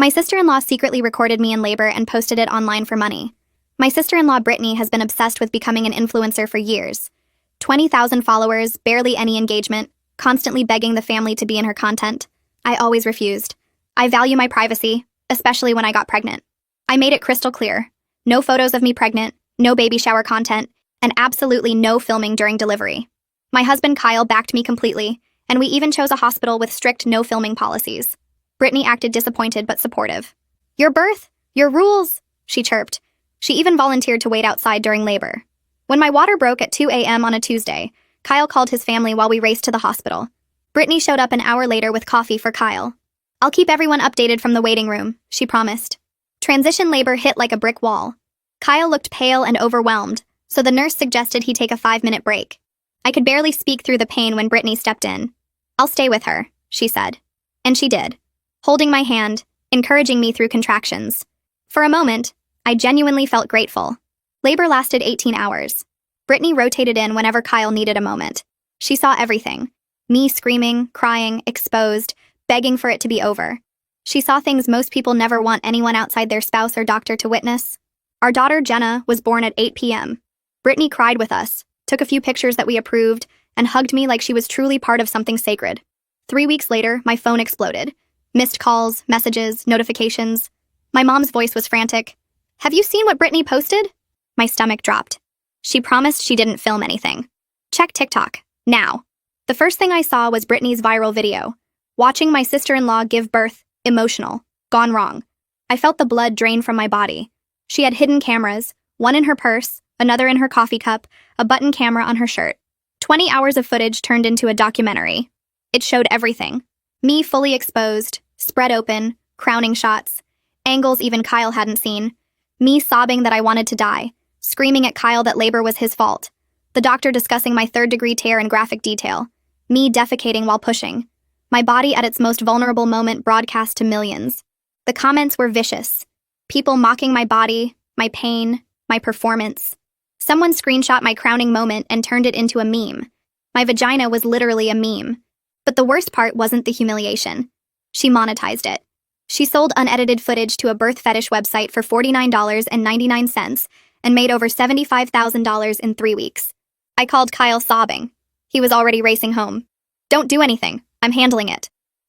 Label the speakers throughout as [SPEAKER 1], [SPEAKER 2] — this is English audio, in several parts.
[SPEAKER 1] My sister-in-law secretly recorded me in labor and posted it online for money. My sister-in-law Brittany has been obsessed with becoming an influencer for years. 20,000 followers, barely any engagement, constantly begging the family to be in her content. I always refused. I value my privacy, especially when I got pregnant. I made it crystal clear. No photos of me pregnant, no baby shower content, and absolutely no filming during delivery. My husband Kyle backed me completely, and we even chose a hospital with strict no filming policies. Brittany acted disappointed but supportive. "Your birth, your rules," she chirped. She even volunteered to wait outside during labor. When my water broke at 2 a.m. on a Tuesday, Kyle called his family while we raced to the hospital. Brittany showed up an hour later with coffee for Kyle. "I'll keep everyone updated from the waiting room," she promised. Transition labor hit like a brick wall. Kyle looked pale and overwhelmed, so the nurse suggested he take a 5-minute break. I could barely speak through the pain when Brittany stepped in. "I'll stay with her," she said. And she did, holding my hand, encouraging me through contractions. For a moment, I genuinely felt grateful. Labor lasted 18 hours. Brittany rotated in whenever Kyle needed a moment. She saw everything. Me screaming, crying, exposed, begging for it to be over. She saw things most people never want anyone outside their spouse or doctor to witness. Our daughter, Jenna, was born at 8 p.m. Brittany cried with us, took a few pictures that we approved, and hugged me like she was truly part of something sacred. 3 weeks later, my phone exploded. Missed calls, messages, notifications. My mom's voice was frantic. "Have you seen what Brittany posted?" My stomach dropped. She promised she didn't film anything. Check TikTok, now. The first thing I saw was Brittany's viral video. Watching my sister-in-law give birth, emotional, gone wrong. I felt the blood drain from my body. She had hidden cameras, one in her purse, another in her coffee cup, a button camera on her shirt. 20 hours of footage turned into a documentary. It showed everything. Me fully exposed, spread open, crowning shots, angles even Kyle hadn't seen. Me sobbing that I wanted to die, screaming at Kyle that labor was his fault. The doctor discussing my 3rd-degree tear in graphic detail. Me defecating while pushing. My body at its most vulnerable moment broadcast to millions. The comments were vicious. People mocking my body, my pain, my performance. Someone screenshot my crowning moment and turned it into a meme. My vagina was literally a meme. But the worst part wasn't the humiliation. She monetized it. She sold unedited footage to a birth fetish website for $49.99 and made over $75,000 in 3 weeks. I called Kyle sobbing. He was already racing home. "Don't do anything. I'm handling it."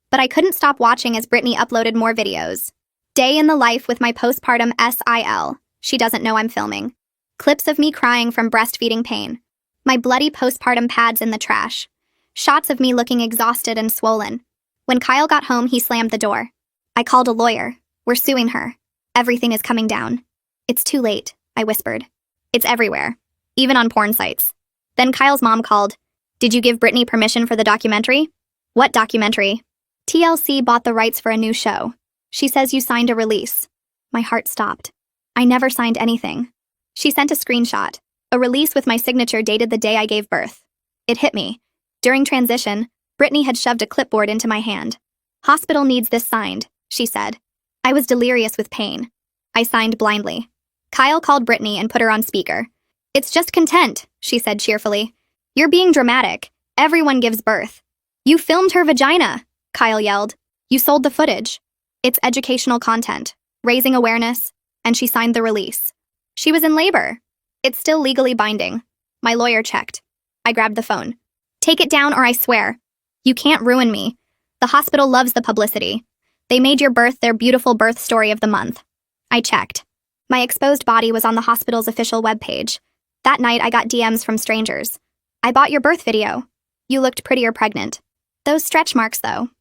[SPEAKER 1] But I couldn't stop watching as Brittany uploaded more videos. Day in the life with my postpartum SIL. She doesn't know I'm filming. Clips of me crying from breastfeeding pain. My bloody postpartum pads in the trash. Shots of me looking exhausted and swollen. When Kyle got home, he slammed the door. "I called a lawyer. We're suing her. Everything is coming down." "It's too late," I whispered. "It's everywhere, even on porn sites." Then Kyle's mom called. "Did you give Brittany permission for the documentary?" "What documentary?" "TLC bought the rights for a new show. She says you signed a release." My heart stopped. I never signed anything. She sent a screenshot. A release with my signature dated the day I gave birth. It hit me. During transition, Brittany had shoved a clipboard into my hand. "Hospital needs this signed," she said. I was delirious with pain. I signed blindly. Kyle called Brittany and put her on speaker. "It's just content," she said cheerfully. "You're being dramatic. Everyone gives birth." "You filmed her vagina," Kyle yelled. "You sold the footage." "It's educational content, raising awareness," and she signed the release. She was in labor. "It's still legally binding." My lawyer checked. I grabbed the phone. "Take it down or I swear. You can't ruin me. The hospital loves the publicity. They made your birth their beautiful birth story of the month." I checked. My exposed body was on the hospital's official webpage. That night, I got DMs from strangers. "I bought your birth video. You looked prettier pregnant. Those stretch marks, though.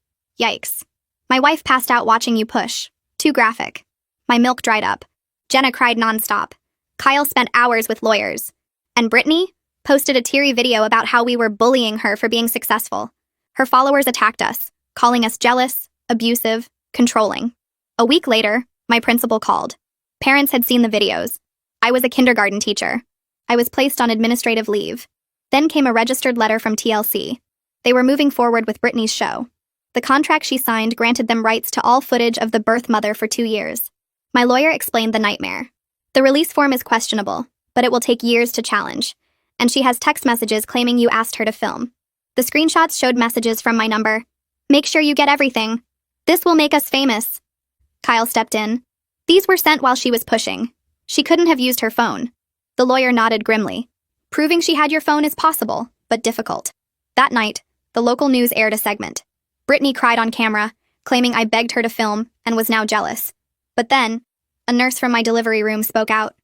[SPEAKER 1] Yikes. My wife passed out watching you push. Too graphic." My milk dried up. Jenna cried nonstop. Kyle spent hours with lawyers. And Brittany posted a teary video about how we were bullying her for being successful. Her followers attacked us, calling us jealous, abusive, controlling. A week later, my principal called. Parents had seen the videos. I was a kindergarten teacher. I was placed on administrative leave. Then came a registered letter from TLC. They were moving forward with Brittany's show. The contract she signed granted them rights to all footage of the birth mother for 2 years. My lawyer explained the nightmare. The release form is questionable, but it will take years to challenge. And she has text messages claiming you asked her to film. The screenshots showed messages from my number. "Make sure you get everything. This will make us famous." Kyle stepped in. These were sent while she was pushing. She couldn't have used her phone. The lawyer nodded grimly. Proving she had your phone is possible, but difficult. That night, the local news aired a segment. Brittany cried on camera, claiming I begged her to film and was now jealous. But then, a nurse from my delivery room spoke out.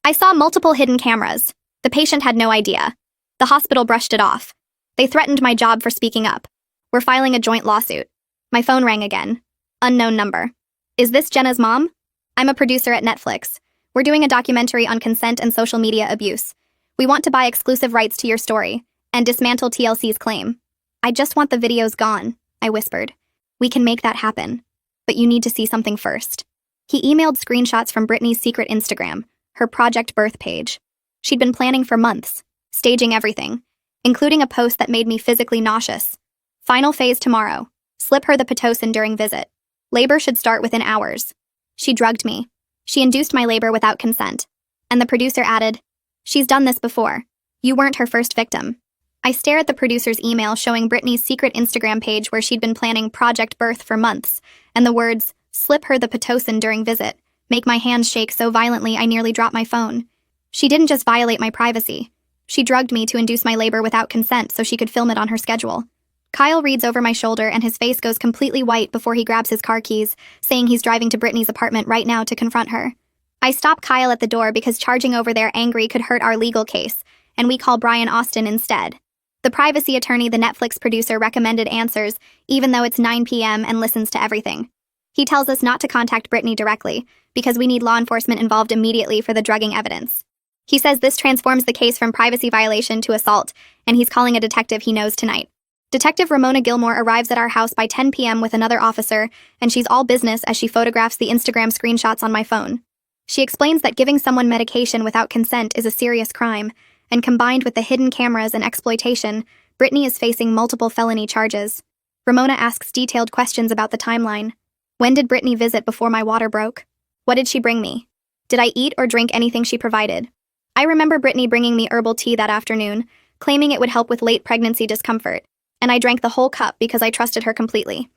[SPEAKER 1] I saw multiple hidden cameras. The patient had no idea. The hospital brushed it off. They threatened my job for speaking up. We're filing a joint lawsuit. My phone rang again. Unknown number. Is this Jenna's mom? I'm a producer at Netflix. We're doing a documentary on consent and social media abuse. We want to buy exclusive rights to your story and dismantle TLC's claim. I just want the videos gone, I whispered. We can make that happen. But you need to see something first. He emailed screenshots from Brittany's secret Instagram, her Project Birth page. She'd been planning for months, staging everything, including a post that made me physically nauseous. Final phase tomorrow. Slip her the Pitocin during visit. Labor should start within hours. She drugged me. She induced my labor without consent. And the producer added, she's done this before. You weren't her first victim. I stare at the producer's email showing Brittany's secret Instagram page where she'd been planning Project Birth for months, and the words, slip her the Pitocin during visit, make my hands shake so violently I nearly drop my phone. She didn't just violate my privacy. She drugged me to induce my labor without consent so she could film it on her schedule. Kyle reads over my shoulder and his face goes completely white before he grabs his car keys, saying he's driving to Brittany's apartment right now to confront her. I stop Kyle at the door because charging over there angry could hurt our legal case, and we call Brian Austin instead. The privacy attorney the Netflix producer recommended answers, even though it's 9 p.m. and listens to everything. He tells us not to contact Brittany directly, because we need law enforcement involved immediately for the drugging evidence. He says this transforms the case from privacy violation to assault, and he's calling a detective he knows tonight. Detective Ramona Gilmore arrives at our house by 10 p.m. with another officer, and she's all business as she photographs the Instagram screenshots on my phone. She explains that giving someone medication without consent is a serious crime, and combined with the hidden cameras and exploitation, Brittany is facing multiple felony charges. Ramona asks detailed questions about the timeline. When did Brittany visit before my water broke? What did she bring me? Did I eat or drink anything she provided? I remember Brittany bringing me herbal tea that afternoon, claiming it would help with late pregnancy discomfort, and I drank the whole cup because I trusted her completely.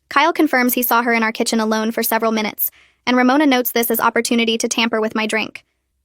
[SPEAKER 1] Kyle confirms he saw her in our kitchen alone for several minutes, and Ramona notes this as opportunity to tamper with my drink.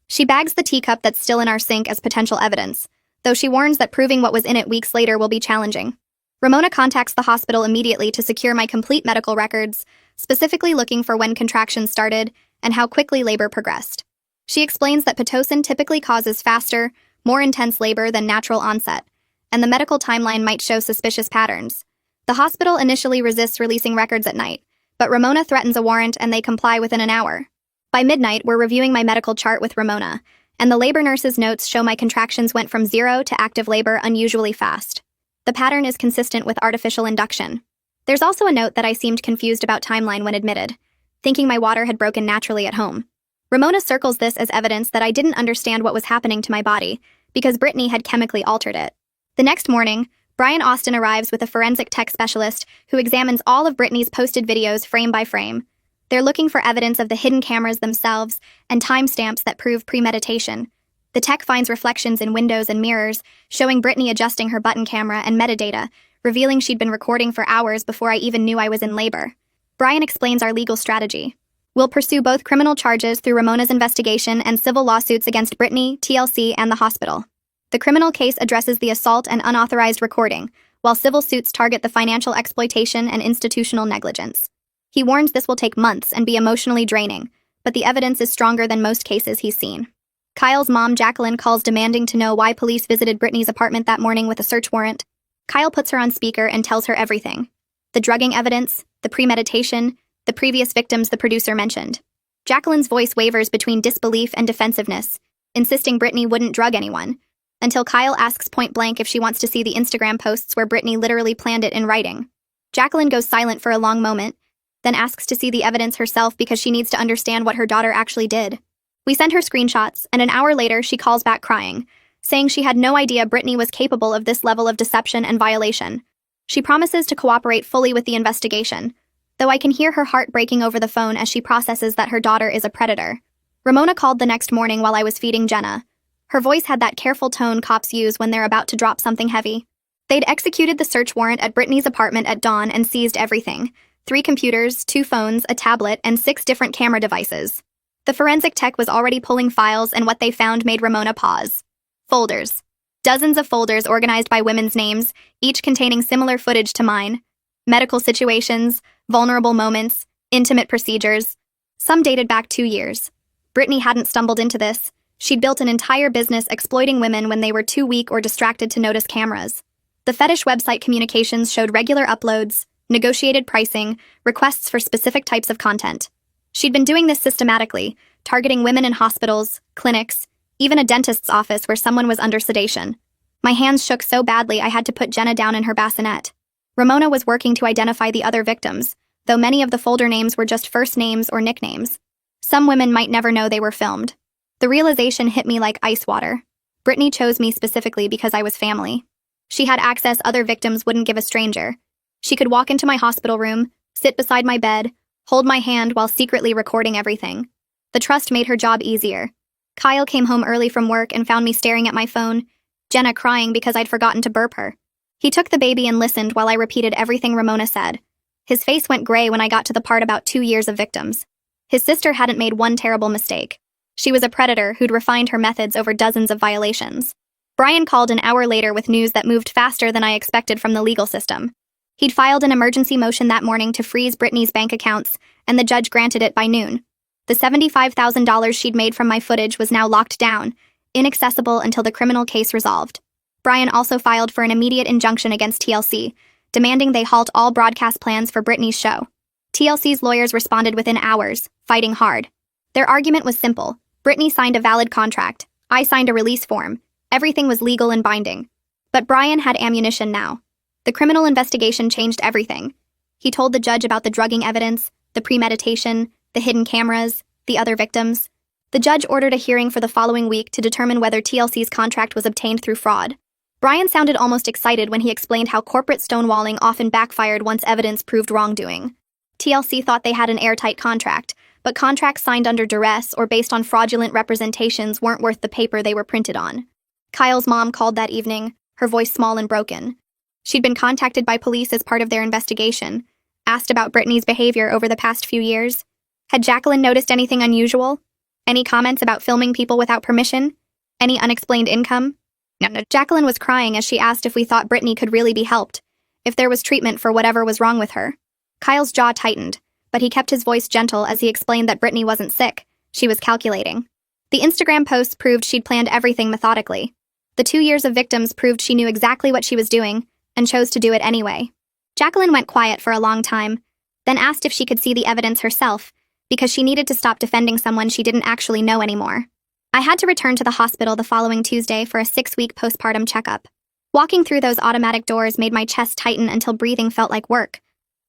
[SPEAKER 1] She bags the teacup that's still in our sink as potential evidence, though she warns that proving what was in it weeks later will be challenging. Ramona contacts the hospital immediately to secure my complete medical records, specifically looking for when contractions started and how quickly labor progressed. She explains that Pitocin typically causes faster, more intense labor than natural onset, and the medical timeline might show suspicious patterns. The hospital initially resists releasing records at night, but Ramona threatens a warrant and they comply within an hour. By midnight, we're reviewing my medical chart with Ramona, and the labor nurse's notes show my contractions went from 0 to active labor unusually fast. The pattern is consistent with artificial induction. There's also a note that I seemed confused about timeline when admitted, thinking my water had broken naturally at home. Ramona circles this as evidence that I didn't understand what was happening to my body, because Brittany had chemically altered it. The next morning, Brian Austin arrives with a forensic tech specialist who examines all of Brittany's posted videos frame by frame. They're looking for evidence of the hidden cameras themselves and timestamps that prove premeditation. The tech finds reflections in windows and mirrors, showing Brittany adjusting her button camera and metadata, revealing she'd been recording for hours before I even knew I was in labor. Brian explains our legal strategy. We'll pursue both criminal charges through Ramona's investigation and civil lawsuits against Brittany, TLC, and the hospital. The criminal case addresses the assault and unauthorized recording, while civil suits target the financial exploitation and institutional negligence. He warns this will take months and be emotionally draining, but the evidence is stronger than most cases he's seen. Kyle's mom, Jacqueline, calls demanding to know why police visited Brittany's apartment that morning with a search warrant. Kyle puts her on speaker and tells her everything. The drugging evidence, the premeditation, the previous victims the producer mentioned. Jacqueline's voice wavers between disbelief and defensiveness, insisting Brittany wouldn't drug anyone, until Kyle asks point blank if she wants to see the Instagram posts where Brittany literally planned it in writing. Jacqueline goes silent for a long moment, then asks to see the evidence herself because she needs to understand what her daughter actually did. We send her screenshots, and an hour later she calls back crying, saying she had no idea Brittany was capable of this level of deception and violation. She promises to cooperate fully with the investigation, though I can hear her heart breaking over the phone as she processes that her daughter is a predator. Ramona called the next morning while I was feeding Jenna. Her voice had that careful tone cops use when they're about to drop something heavy. They'd executed the search warrant at Brittany's apartment at dawn and seized everything, 3 computers, 2 phones, a tablet, and 6 different camera devices. The forensic tech was already pulling files, and what they found made Ramona pause. Folders. Dozens of folders organized by women's names, each containing similar footage to mine. Medical situations, vulnerable moments, intimate procedures. Some dated back 2 years. Brittany hadn't stumbled into this. She'd built an entire business exploiting women when they were too weak or distracted to notice cameras. The fetish website communications showed regular uploads, negotiated pricing, requests for specific types of content. She'd been doing this systematically, targeting women in hospitals, clinics, even a dentist's office where someone was under sedation. My hands shook so badly I had to put Jenna down in her bassinet. Ramona was working to identify the other victims, though many of the folder names were just first names or nicknames. Some women might never know they were filmed. The realization hit me like ice water. Brittany chose me specifically because I was family. She had access other victims wouldn't give a stranger. She could walk into my hospital room, sit beside my bed, hold my hand while secretly recording everything. The trust made her job easier. Kyle came home early from work and found me staring at my phone, Jenna crying because I'd forgotten to burp her. He took the baby and listened while I repeated everything Ramona said. His face went gray when I got to the part about 2 years of victims. His sister hadn't made one terrible mistake. She was a predator who'd refined her methods over dozens of violations. Brian called an hour later with news that moved faster than I expected from the legal system. He'd filed an emergency motion that morning to freeze Brittany's bank accounts, and the judge granted it by noon. The $75,000 she'd made from my footage was now locked down, inaccessible until the criminal case resolved. Brian also filed for an immediate injunction against TLC, demanding they halt all broadcast plans for Brittany's show. TLC's lawyers responded within hours, fighting hard. Their argument was simple. Brittany signed a valid contract. I signed a release form. Everything was legal and binding. But Brian had ammunition now. The criminal investigation changed everything. He told the judge about the drugging evidence, the premeditation, the hidden cameras, the other victims. The judge ordered a hearing for the following week to determine whether TLC's contract was obtained through fraud. Brian sounded almost excited when he explained how corporate stonewalling often backfired once evidence proved wrongdoing. TLC thought they had an airtight contract, but contracts signed under duress or based on fraudulent representations weren't worth the paper they were printed on. Kyle's mom called that evening, her voice small and broken. She'd been contacted by police as part of their investigation, asked about Brittany's behavior over the past few years. Had Jacqueline noticed anything unusual? Any comments about filming people without permission? Any unexplained income? No. Jacqueline was crying as she asked if we thought Brittany could really be helped, if there was treatment for whatever was wrong with her. Kyle's jaw tightened, but he kept his voice gentle as he explained that Brittany wasn't sick, she was calculating. The Instagram posts proved she'd planned everything methodically. The 2 years of victims proved she knew exactly what she was doing, and chose to do it anyway. Jacqueline went quiet for a long time, then asked if she could see the evidence herself, because she needed to stop defending someone she didn't actually know anymore. I had to return to the hospital the following Tuesday for a 6-week postpartum checkup. Walking through those automatic doors made my chest tighten until breathing felt like work.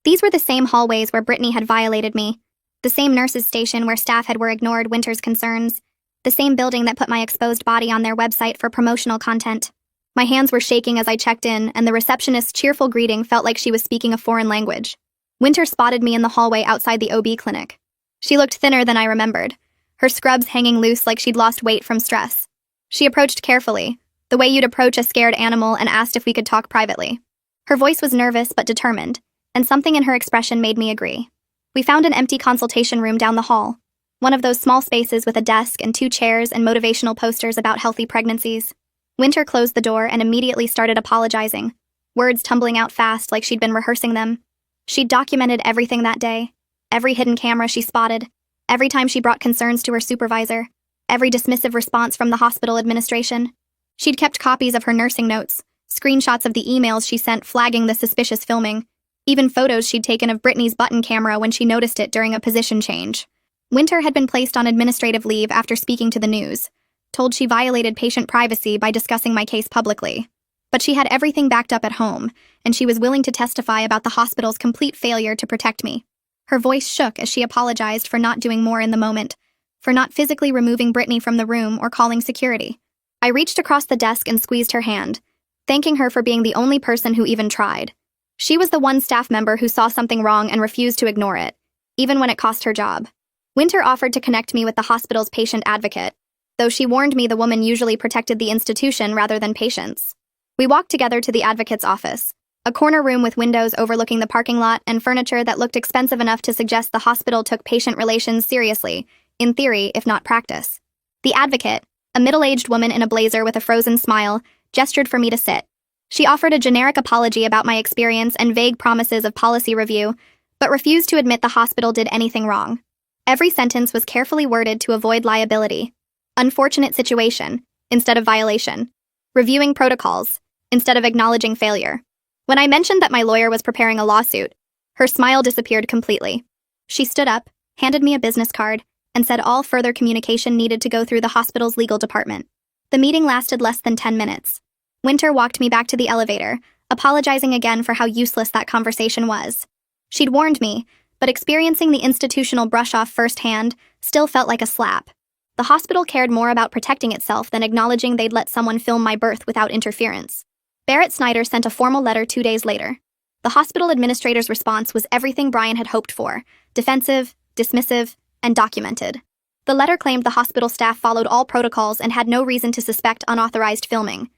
[SPEAKER 1] These were the same hallways where Brittany had violated me, the same nurses' station where staff were ignored Winter's concerns, the same building that put my exposed body on their website for promotional content. My hands were shaking as I checked in, and the receptionist's cheerful greeting felt like she was speaking a foreign language. Winter spotted me in the hallway outside the OB clinic. She looked thinner than I remembered, her scrubs hanging loose like she'd lost weight from stress. She approached carefully, the way you'd approach a scared animal, and asked if we could talk privately. Her voice was nervous but determined, and something in her expression made me agree. We found an empty consultation room down the hall, one of those small spaces with a desk and 2 chairs and motivational posters about healthy pregnancies. Winter closed the door and immediately started apologizing, words tumbling out fast like she'd been rehearsing them. She'd documented everything that day, every hidden camera she spotted, every time she brought concerns to her supervisor, every dismissive response from the hospital administration. She'd kept copies of her nursing notes, screenshots of the emails she sent flagging the suspicious filming, even photos she'd taken of Brittany's button camera when she noticed it during a position change. Winter had been placed on administrative leave after speaking to the news, told she violated patient privacy by discussing my case publicly. But she had everything backed up at home, and she was willing to testify about the hospital's complete failure to protect me. Her voice shook as she apologized for not doing more in the moment, for not physically removing Brittany from the room or calling security. I reached across the desk and squeezed her hand, thanking her for being the only person who even tried. She was the one staff member who saw something wrong and refused to ignore it, even when it cost her job. Winter offered to connect me with the hospital's patient advocate, though she warned me the woman usually protected the institution rather than patients. We walked together to the advocate's office, A corner room with windows overlooking the parking lot and furniture that looked expensive enough to suggest the hospital took patient relations seriously, in theory, if not practice. The advocate, a middle-aged woman in a blazer with a frozen smile, gestured for me to sit. She offered a generic apology about my experience and vague promises of policy review, but refused to admit the hospital did anything wrong. Every sentence was carefully worded to avoid liability. Unfortunate situation, instead of violation. Reviewing protocols, instead of acknowledging failure. When I mentioned that my lawyer was preparing a lawsuit, her smile disappeared completely. She stood up, handed me a business card, and said all further communication needed to go through the hospital's legal department. The meeting lasted less than 10 minutes. Winter walked me back to the elevator, apologizing again for how useless that conversation was. She'd warned me, but experiencing the institutional brush-off firsthand still felt like a slap. The hospital cared more about protecting itself than acknowledging they'd let someone film my birth without interference. Barrett Snyder sent a formal letter 2 days later. The hospital administrator's response was everything Brian had hoped for: defensive, dismissive, and documented. The letter claimed the hospital staff followed all protocols and had no reason to suspect unauthorized filming.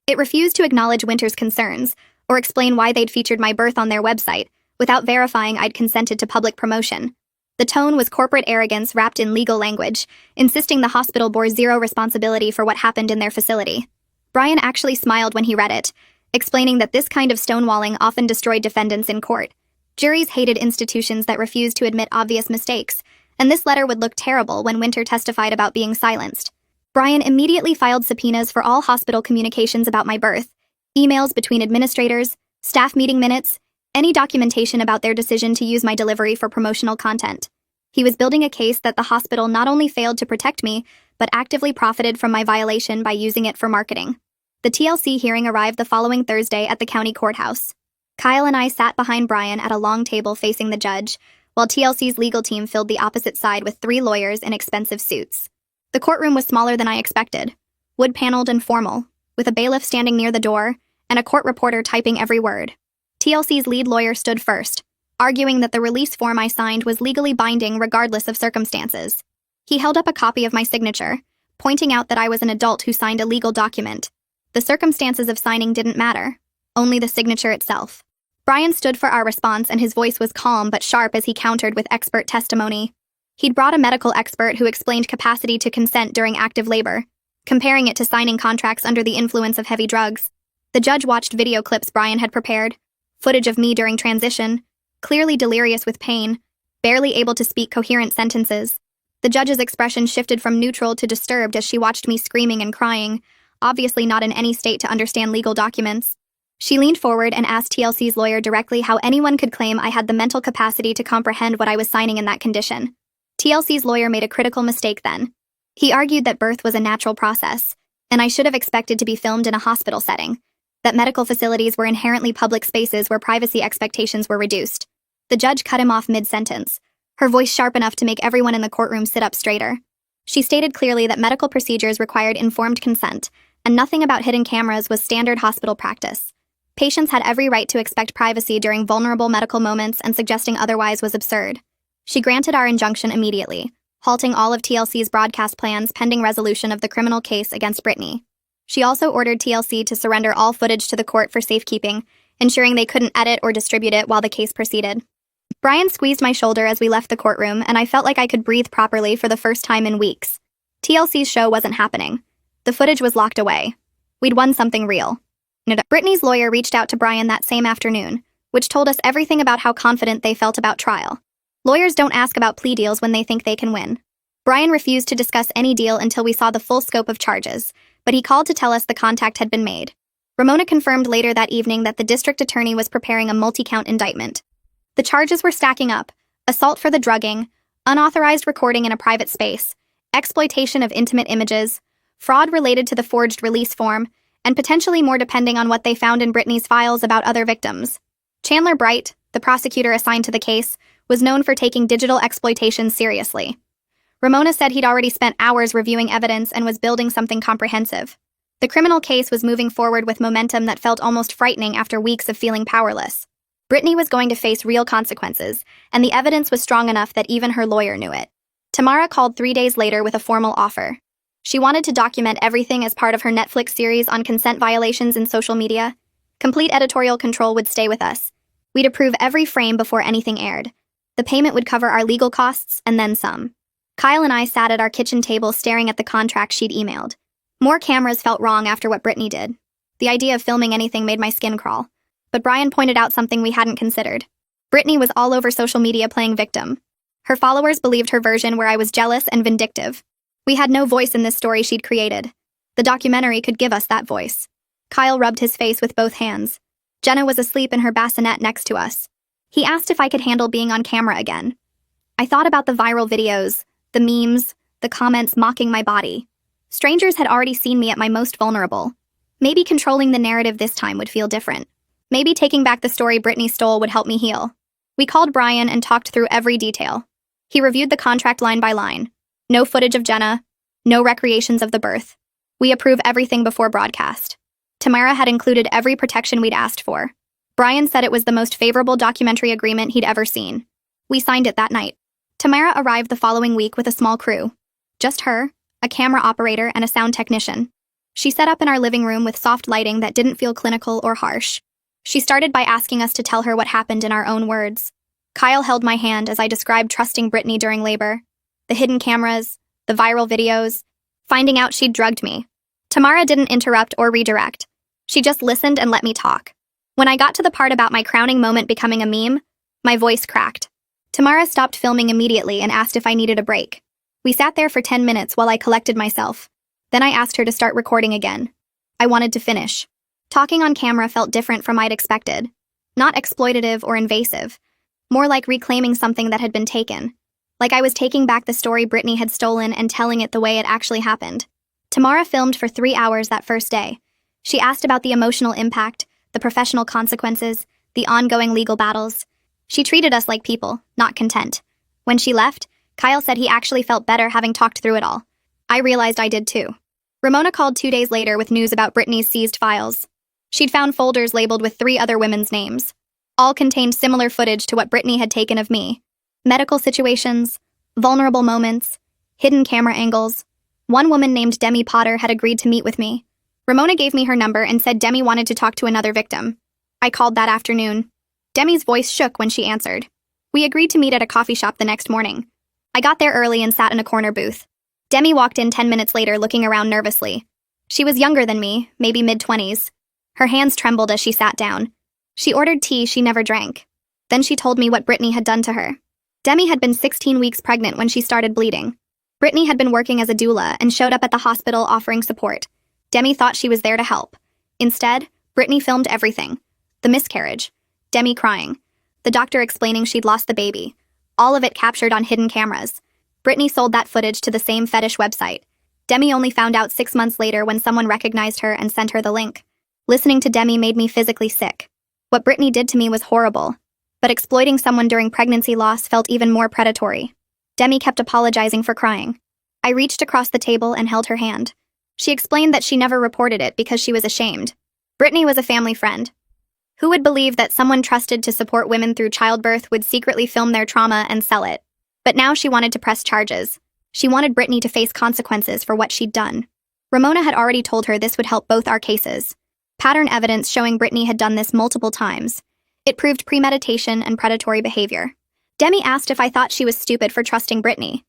[SPEAKER 1] It refused to acknowledge Winter's concerns, or explain why they'd featured my birth on their website, without verifying I'd consented to public promotion. The tone was corporate arrogance wrapped in legal language, insisting the hospital bore zero responsibility for what happened in their facility. Brian actually smiled when he read it, explaining that this kind of stonewalling often destroyed defendants in court. Juries hated institutions that refused to admit obvious mistakes, and this letter would look terrible when Winter testified about being silenced. Brian immediately filed subpoenas for all hospital communications about my birth, emails between administrators, staff meeting minutes, any documentation about their decision to use my delivery for promotional content. He was building a case that the hospital not only failed to protect me, but actively profited from my violation by using it for marketing. The TLC hearing arrived the following Thursday at the county courthouse. Kyle and I sat behind Brian at a long table facing the judge, while TLC's legal team filled the opposite side with 3 lawyers in expensive suits. The courtroom was smaller than I expected, wood-paneled and formal, with a bailiff standing near the door and a court reporter typing every word. TLC's lead lawyer stood first, arguing that the release form I signed was legally binding regardless of circumstances. He held up a copy of my signature, pointing out that I was an adult who signed a legal document. The circumstances of signing didn't matter, only the signature itself. Brian stood for our response, and his voice was calm but sharp as he countered with expert testimony. He'd brought a medical expert who explained capacity to consent during active labor, comparing it to signing contracts under the influence of heavy drugs. The judge watched video clips Brian had prepared, footage of me during transition, clearly delirious with pain, barely able to speak coherent sentences. The judge's expression shifted from neutral to disturbed as she watched me screaming and crying, obviously not in any state to understand legal documents. She leaned forward and asked TLC's lawyer directly how anyone could claim I had the mental capacity to comprehend what I was signing in that condition. TLC's lawyer made a critical mistake then. He argued that birth was a natural process, and I should have expected to be filmed in a hospital setting, that medical facilities were inherently public spaces where privacy expectations were reduced. The judge cut him off mid-sentence, her voice sharp enough to make everyone in the courtroom sit up straighter. She stated clearly that medical procedures required informed consent, and nothing about hidden cameras was standard hospital practice. Patients had every right to expect privacy during vulnerable medical moments, and suggesting otherwise was absurd. She granted our injunction immediately, halting all of TLC's broadcast plans pending resolution of the criminal case against Brittany. She also ordered TLC to surrender all footage to the court for safekeeping, ensuring they couldn't edit or distribute it while the case proceeded. Brian squeezed my shoulder as we left the courtroom, and I felt like I could breathe properly for the first time in weeks. TLC's show wasn't happening. The footage was locked away. We'd won something real. Brittany's lawyer reached out to Brian that same afternoon, which told us everything about how confident they felt about trial. Lawyers don't ask about plea deals when they think they can win. Brian refused to discuss any deal until we saw the full scope of charges, but he called to tell us the contact had been made. Ramona confirmed later that evening that the district attorney was preparing a multi-count indictment. The charges were stacking up: assault for the drugging, unauthorized recording in a private space, exploitation of intimate images, fraud related to the forged release form, and potentially more depending on what they found in Brittany's files about other victims. Chandler Bright, the prosecutor assigned to the case, was known for taking digital exploitation seriously. Ramona said he'd already spent hours reviewing evidence and was building something comprehensive. The criminal case was moving forward with momentum that felt almost frightening after weeks of feeling powerless. Brittany was going to face real consequences, and the evidence was strong enough that even her lawyer knew it. Tamara called 3 days later with a formal offer. She wanted to document everything as part of her Netflix series on consent violations in social media. Complete editorial control would stay with us. We'd approve every frame before anything aired. The payment would cover our legal costs and then some. Kyle and I sat at our kitchen table staring at the contract she'd emailed. More cameras felt wrong after what Brittany did. The idea of filming anything made my skin crawl. But Brian pointed out something we hadn't considered. Brittany was all over social media playing victim. Her followers believed her version where I was jealous and vindictive. We had no voice in this story she'd created. The documentary could give us that voice. Kyle rubbed his face with both hands. Jenna was asleep in her bassinet next to us. He asked if I could handle being on camera again. I thought about the viral videos, the memes, the comments mocking my body. Strangers had already seen me at my most vulnerable. Maybe controlling the narrative this time would feel different. Maybe taking back the story Brittany stole would help me heal. We called Brian and talked through every detail. He reviewed the contract line by line. No footage of Jenna. No recreations of the birth. We approve everything before broadcast. Tamara had included every protection we'd asked for. Brian said it was the most favorable documentary agreement he'd ever seen. We signed it that night. Tamara arrived the following week with a small crew. Just her, a camera operator, and a sound technician. She set up in our living room with soft lighting that didn't feel clinical or harsh. She started by asking us to tell her what happened in our own words. Kyle held my hand as I described trusting Brittany during labor. The hidden cameras, the viral videos, finding out she'd drugged me. Tamara didn't interrupt or redirect. She just listened and let me talk. When I got to the part about my crowning moment becoming a meme, my voice cracked. Tamara stopped filming immediately and asked if I needed a break. We sat there for 10 minutes while I collected myself. Then I asked her to start recording again. I wanted to finish. Talking on camera felt different from I'd expected. Not exploitative or invasive. More like reclaiming something that had been taken. Like I was taking back the story Brittany had stolen and telling it the way it actually happened. Tamara filmed for 3 hours that first day. She asked about the emotional impact, the professional consequences, the ongoing legal battles. She treated us like people, not content. When she left, Kyle said he actually felt better having talked through it all. I realized I did too. Ramona called 2 days later with news about Brittany's seized files. She'd found folders labeled with 3 other women's names. All contained similar footage to what Brittany had taken of me. Medical situations, vulnerable moments, hidden camera angles. One woman named Demi Potter had agreed to meet with me. Ramona gave me her number and said Demi wanted to talk to another victim. I called that afternoon. Demi's voice shook when she answered. We agreed to meet at a coffee shop the next morning. I got there early and sat in a corner booth. Demi walked in 10 minutes later looking around nervously. She was younger than me, maybe mid-20s. Her hands trembled as she sat down. She ordered tea she never drank. Then she told me what Brittany had done to her. Demi had been 16 weeks pregnant when she started bleeding. Brittany had been working as a doula and showed up at the hospital offering support. Demi thought she was there to help. Instead, Brittany filmed everything. The miscarriage. Demi crying. The doctor explaining she'd lost the baby. All of it captured on hidden cameras. Brittany sold that footage to the same fetish website. Demi only found out 6 months later when someone recognized her and sent her the link. Listening to Demi made me physically sick. What Brittany did to me was horrible. But exploiting someone during pregnancy loss felt even more predatory. Demi kept apologizing for crying. I reached across the table and held her hand. She explained that she never reported it because she was ashamed. Brittany was a family friend. Who would believe that someone trusted to support women through childbirth would secretly film their trauma and sell it? But now she wanted to press charges. She wanted Brittany to face consequences for what she'd done. Ramona had already told her this would help both our cases. Pattern evidence showing Brittany had done this multiple times. It proved premeditation and predatory behavior. Demi asked if I thought she was stupid for trusting Brittany.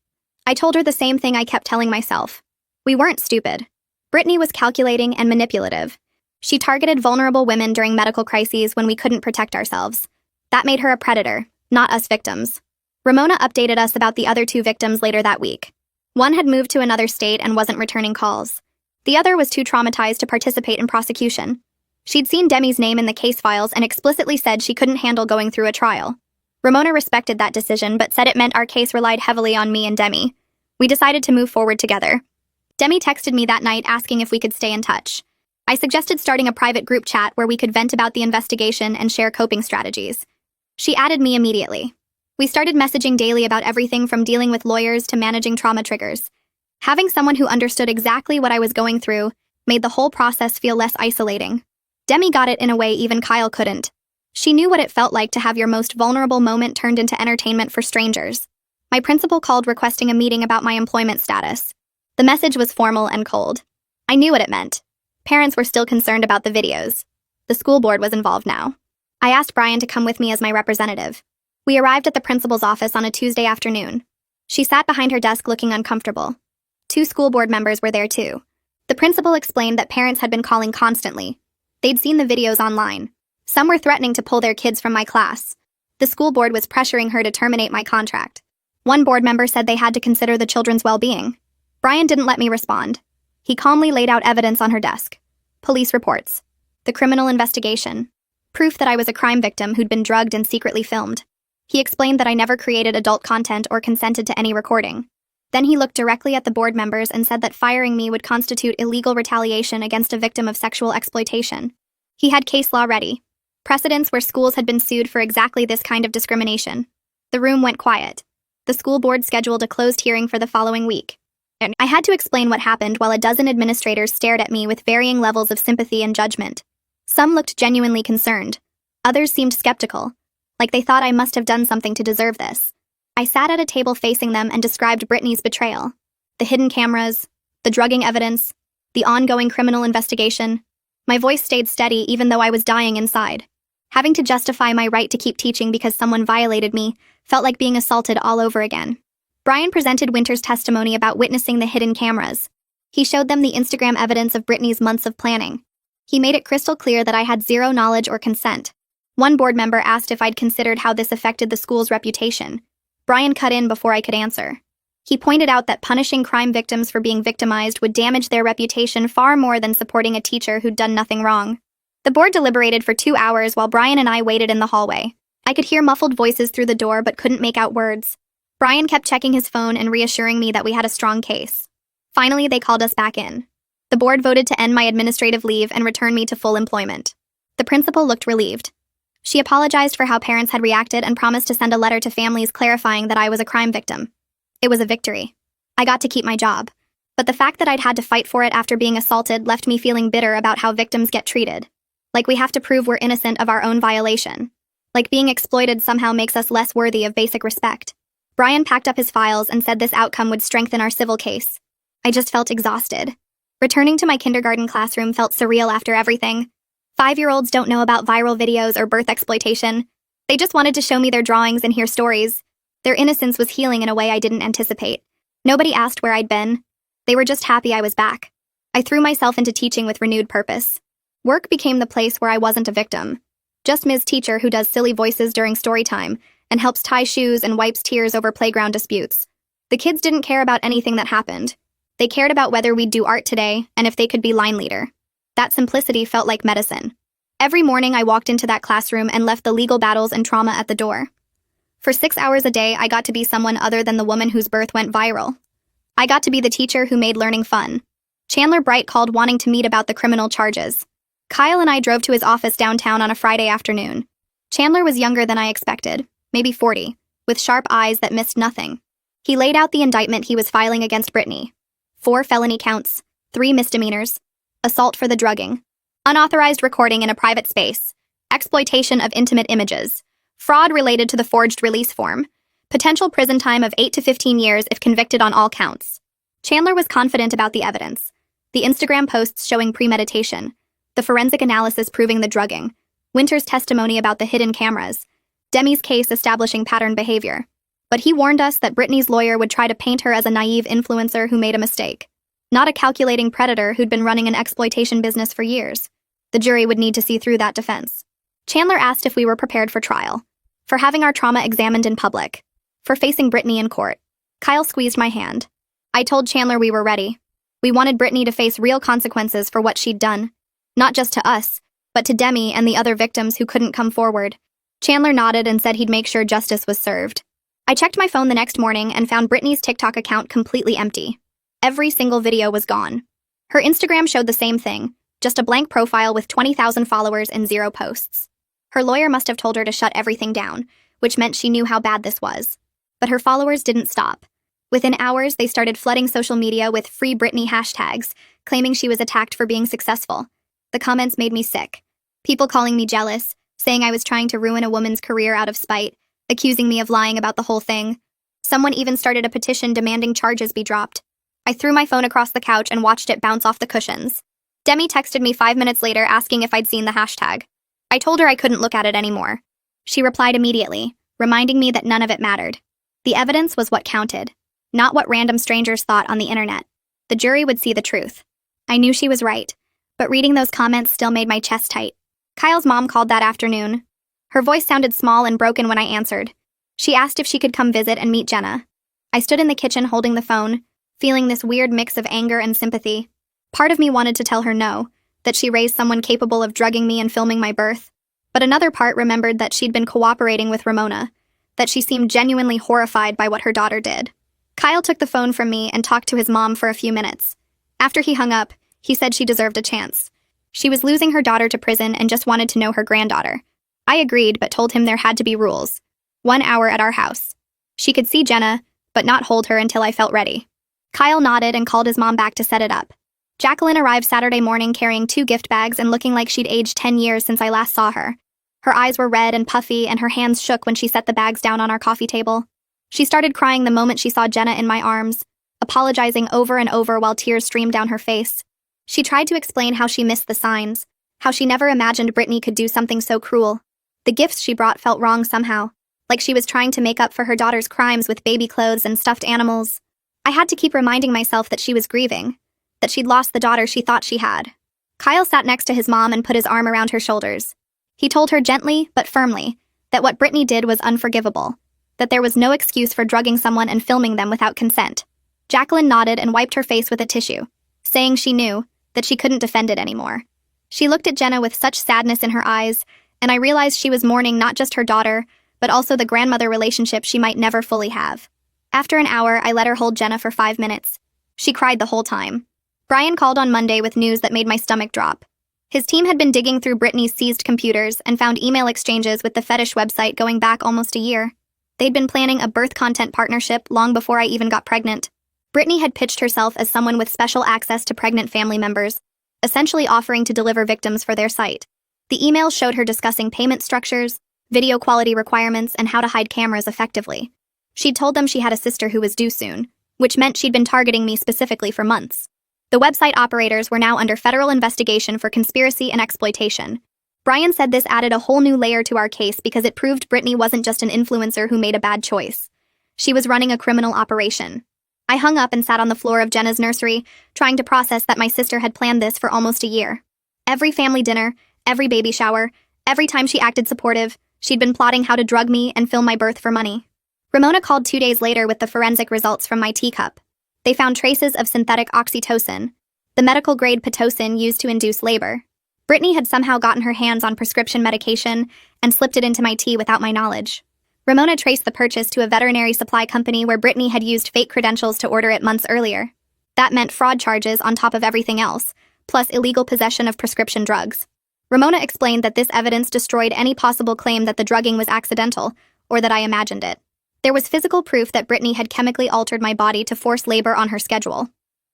[SPEAKER 1] I told her the same thing I kept telling myself. We weren't stupid. Brittany was calculating and manipulative. She targeted vulnerable women during medical crises when we couldn't protect ourselves. That made her a predator, not us victims. Ramona updated us about the other 2 victims later that week. One had moved to another state and wasn't returning calls. The other was too traumatized to participate in prosecution. She'd seen Demi's name in the case files and explicitly said she couldn't handle going through a trial. Ramona respected that decision but said it meant our case relied heavily on me and Demi. We decided to move forward together. Demi texted me that night asking if we could stay in touch. I suggested starting a private group chat where we could vent about the investigation and share coping strategies. She added me immediately. We started messaging daily about everything from dealing with lawyers to managing trauma triggers. Having someone who understood exactly what I was going through made the whole process feel less isolating. Demi got it in a way even Kyle couldn't. She knew what it felt like to have your most vulnerable moment turned into entertainment for strangers. My principal called requesting a meeting about my employment status. The message was formal and cold. I knew what it meant. Parents were still concerned about the videos. The school board was involved now. I asked Brian to come with me as my representative. We arrived at the principal's office on a Tuesday afternoon. She sat behind her desk looking uncomfortable. 2 school board members were there too. The principal explained that parents had been calling constantly. They'd seen the videos online. Some were threatening to pull their kids from my class. The school board was pressuring her to terminate my contract. One board member said they had to consider the children's well-being. Brian didn't let me respond. He calmly laid out evidence on her desk. Police reports. The criminal investigation. Proof that I was a crime victim who'd been drugged and secretly filmed. He explained that I never created adult content or consented to any recording. Then he looked directly at the board members and said that firing me would constitute illegal retaliation against a victim of sexual exploitation. He had case law ready. Precedents where schools had been sued for exactly this kind of discrimination. The room went quiet. The school board scheduled a closed hearing for the following week. I had to explain what happened while a dozen administrators stared at me with varying levels of sympathy and judgment. Some looked genuinely concerned. Others seemed skeptical, like they thought I must have done something to deserve this. I sat at a table facing them and described Brittany's betrayal. The hidden cameras, the drugging evidence, the ongoing criminal investigation. My voice stayed steady even though I was dying inside. Having to justify my right to keep teaching because someone violated me felt like being assaulted all over again. Brian presented Winter's testimony about witnessing the hidden cameras. He showed them the Instagram evidence of Brittany's months of planning. He made it crystal clear that I had zero knowledge or consent. One board member asked if I'd considered how this affected the school's reputation. Brian cut in before I could answer. He pointed out that punishing crime victims for being victimized would damage their reputation far more than supporting a teacher who'd done nothing wrong. The board deliberated for 2 hours while Brian and I waited in the hallway. I could hear muffled voices through the door but couldn't make out words. Brian kept checking his phone and reassuring me that we had a strong case. Finally, they called us back in. The board voted to end my administrative leave and return me to full employment. The principal looked relieved. She apologized for how parents had reacted and promised to send a letter to families clarifying that I was a crime victim. It was a victory. I got to keep my job. But the fact that I'd had to fight for it after being assaulted left me feeling bitter about how victims get treated. Like we have to prove we're innocent of our own violation. Like being exploited somehow makes us less worthy of basic respect. Brian packed up his files and said this outcome would strengthen our civil case. I just felt exhausted. Returning to my kindergarten classroom felt surreal after everything. 5-year-olds don't know about viral videos or birth exploitation. They just wanted to show me their drawings and hear stories. Their innocence was healing in a way I didn't anticipate. Nobody asked where I'd been. They were just happy I was back. I threw myself into teaching with renewed purpose. Work became the place where I wasn't a victim. Just Ms. Teacher who does silly voices during story time and helps tie shoes and wipes tears over playground disputes. The kids didn't care about anything that happened. They cared about whether we'd do art today and if they could be line leader. That simplicity felt like medicine. Every morning I walked into that classroom and left the legal battles and trauma at the door. For 6 hours a day, I got to be someone other than the woman whose birth went viral. I got to be the teacher who made learning fun. Chandler Bright called wanting to meet about the criminal charges. Kyle and I drove to his office downtown on a Friday afternoon. Chandler was younger than I expected, maybe 40, with sharp eyes that missed nothing. He laid out the indictment he was filing against Brittany. 4 felony counts, 3 misdemeanors, assault for the drugging, unauthorized recording in a private space, exploitation of intimate images, fraud related to the forged release form, potential prison time of 8 to 15 years if convicted on all counts. Chandler was confident about the evidence. The Instagram posts showing premeditation, the forensic analysis proving the drugging, Winter's testimony about the hidden cameras, Demi's case establishing pattern behavior. But he warned us that Brittany's lawyer would try to paint her as a naive influencer who made a mistake, not a calculating predator who'd been running an exploitation business for years. The jury would need to see through that defense. Chandler asked if we were prepared for trial, for having our trauma examined in public, for facing Brittany in court. Kyle squeezed my hand. I told Chandler we were ready. We wanted Brittany to face real consequences for what she'd done, not just to us, but to Demi and the other victims who couldn't come forward. Chandler nodded and said he'd make sure justice was served. I checked my phone the next morning and found Brittany's TikTok account completely empty. Every single video was gone. Her Instagram showed the same thing, just a blank profile with 20,000 followers and 0 posts. Her lawyer must have told her to shut everything down, which meant she knew how bad this was. But her followers didn't stop. Within hours, they started flooding social media with Free Brittany hashtags, claiming she was attacked for being successful. The comments made me sick. People calling me jealous, saying I was trying to ruin a woman's career out of spite, accusing me of lying about the whole thing. Someone even started a petition demanding charges be dropped. I threw my phone across the couch and watched it bounce off the cushions. Demi texted me 5 minutes later asking if I'd seen the hashtag. I told her I couldn't look at it anymore. She replied immediately, reminding me that none of it mattered. The evidence was what counted, not what random strangers thought on the internet. The jury would see the truth. I knew she was right, but reading those comments still made my chest tight. Kyle's mom called that afternoon. Her voice sounded small and broken when I answered. She asked if she could come visit and meet Jenna. I stood in the kitchen holding the phone, feeling this weird mix of anger and sympathy. Part of me wanted to tell her no, that she raised someone capable of drugging me and filming my birth. But another part remembered that she'd been cooperating with Ramona, that she seemed genuinely horrified by what her daughter did. Kyle took the phone from me and talked to his mom for a few minutes. After he hung up, he said she deserved a chance. She was losing her daughter to prison and just wanted to know her granddaughter. I agreed, but told him there had to be rules. 1 hour at our house. She could see Jenna, but not hold her until I felt ready. Kyle nodded and called his mom back to set it up. Jacqueline arrived Saturday morning carrying 2 gift bags and looking like she'd aged 10 years since I last saw her. Her eyes were red and puffy, and her hands shook when she set the bags down on our coffee table. She started crying the moment she saw Jenna in my arms, apologizing over and over while tears streamed down her face. She tried to explain how she missed the signs, how she never imagined Brittany could do something so cruel. The gifts she brought felt wrong somehow, like she was trying to make up for her daughter's crimes with baby clothes and stuffed animals. I had to keep reminding myself that she was grieving, that she'd lost the daughter she thought she had. Kyle sat next to his mom and put his arm around her shoulders. He told her gently, but firmly, that what Brittany did was unforgivable, that there was no excuse for drugging someone and filming them without consent. Jacqueline nodded and wiped her face with a tissue, saying she knew that she couldn't defend it anymore. She looked at Jenna with such sadness in her eyes, and I realized she was mourning not just her daughter, but also the grandmother relationship she might never fully have. After an hour, I let her hold Jenna for 5 minutes. She cried the whole time. Brian called on Monday with news that made my stomach drop. His team had been digging through Brittany's seized computers and found email exchanges with the fetish website going back almost a year. They'd been planning a birth content partnership long before I even got pregnant. Brittany had pitched herself as someone with special access to pregnant family members, essentially offering to deliver victims for their site. The emails showed her discussing payment structures, video quality requirements, and how to hide cameras effectively. She'd told them she had a sister who was due soon, which meant she'd been targeting me specifically for months. The website operators were now under federal investigation for conspiracy and exploitation. Brian said this added a whole new layer to our case because it proved Brittany wasn't just an influencer who made a bad choice. She was running a criminal operation. I hung up and sat on the floor of Jenna's nursery, trying to process that my sister had planned this for almost a year. Every family dinner, every baby shower, every time she acted supportive, she'd been plotting how to drug me and film my birth for money. Ramona called 2 days later with the forensic results from my teacup. They found traces of synthetic oxytocin, the medical-grade Pitocin used to induce labor. Brittany had somehow gotten her hands on prescription medication and slipped it into my tea without my knowledge. Ramona traced the purchase to a veterinary supply company where Brittany had used fake credentials to order it months earlier. That meant fraud charges on top of everything else, plus illegal possession of prescription drugs. Ramona explained that this evidence destroyed any possible claim that the drugging was accidental, or that I imagined it. There was physical proof that Brittany had chemically altered my body to force labor on her schedule.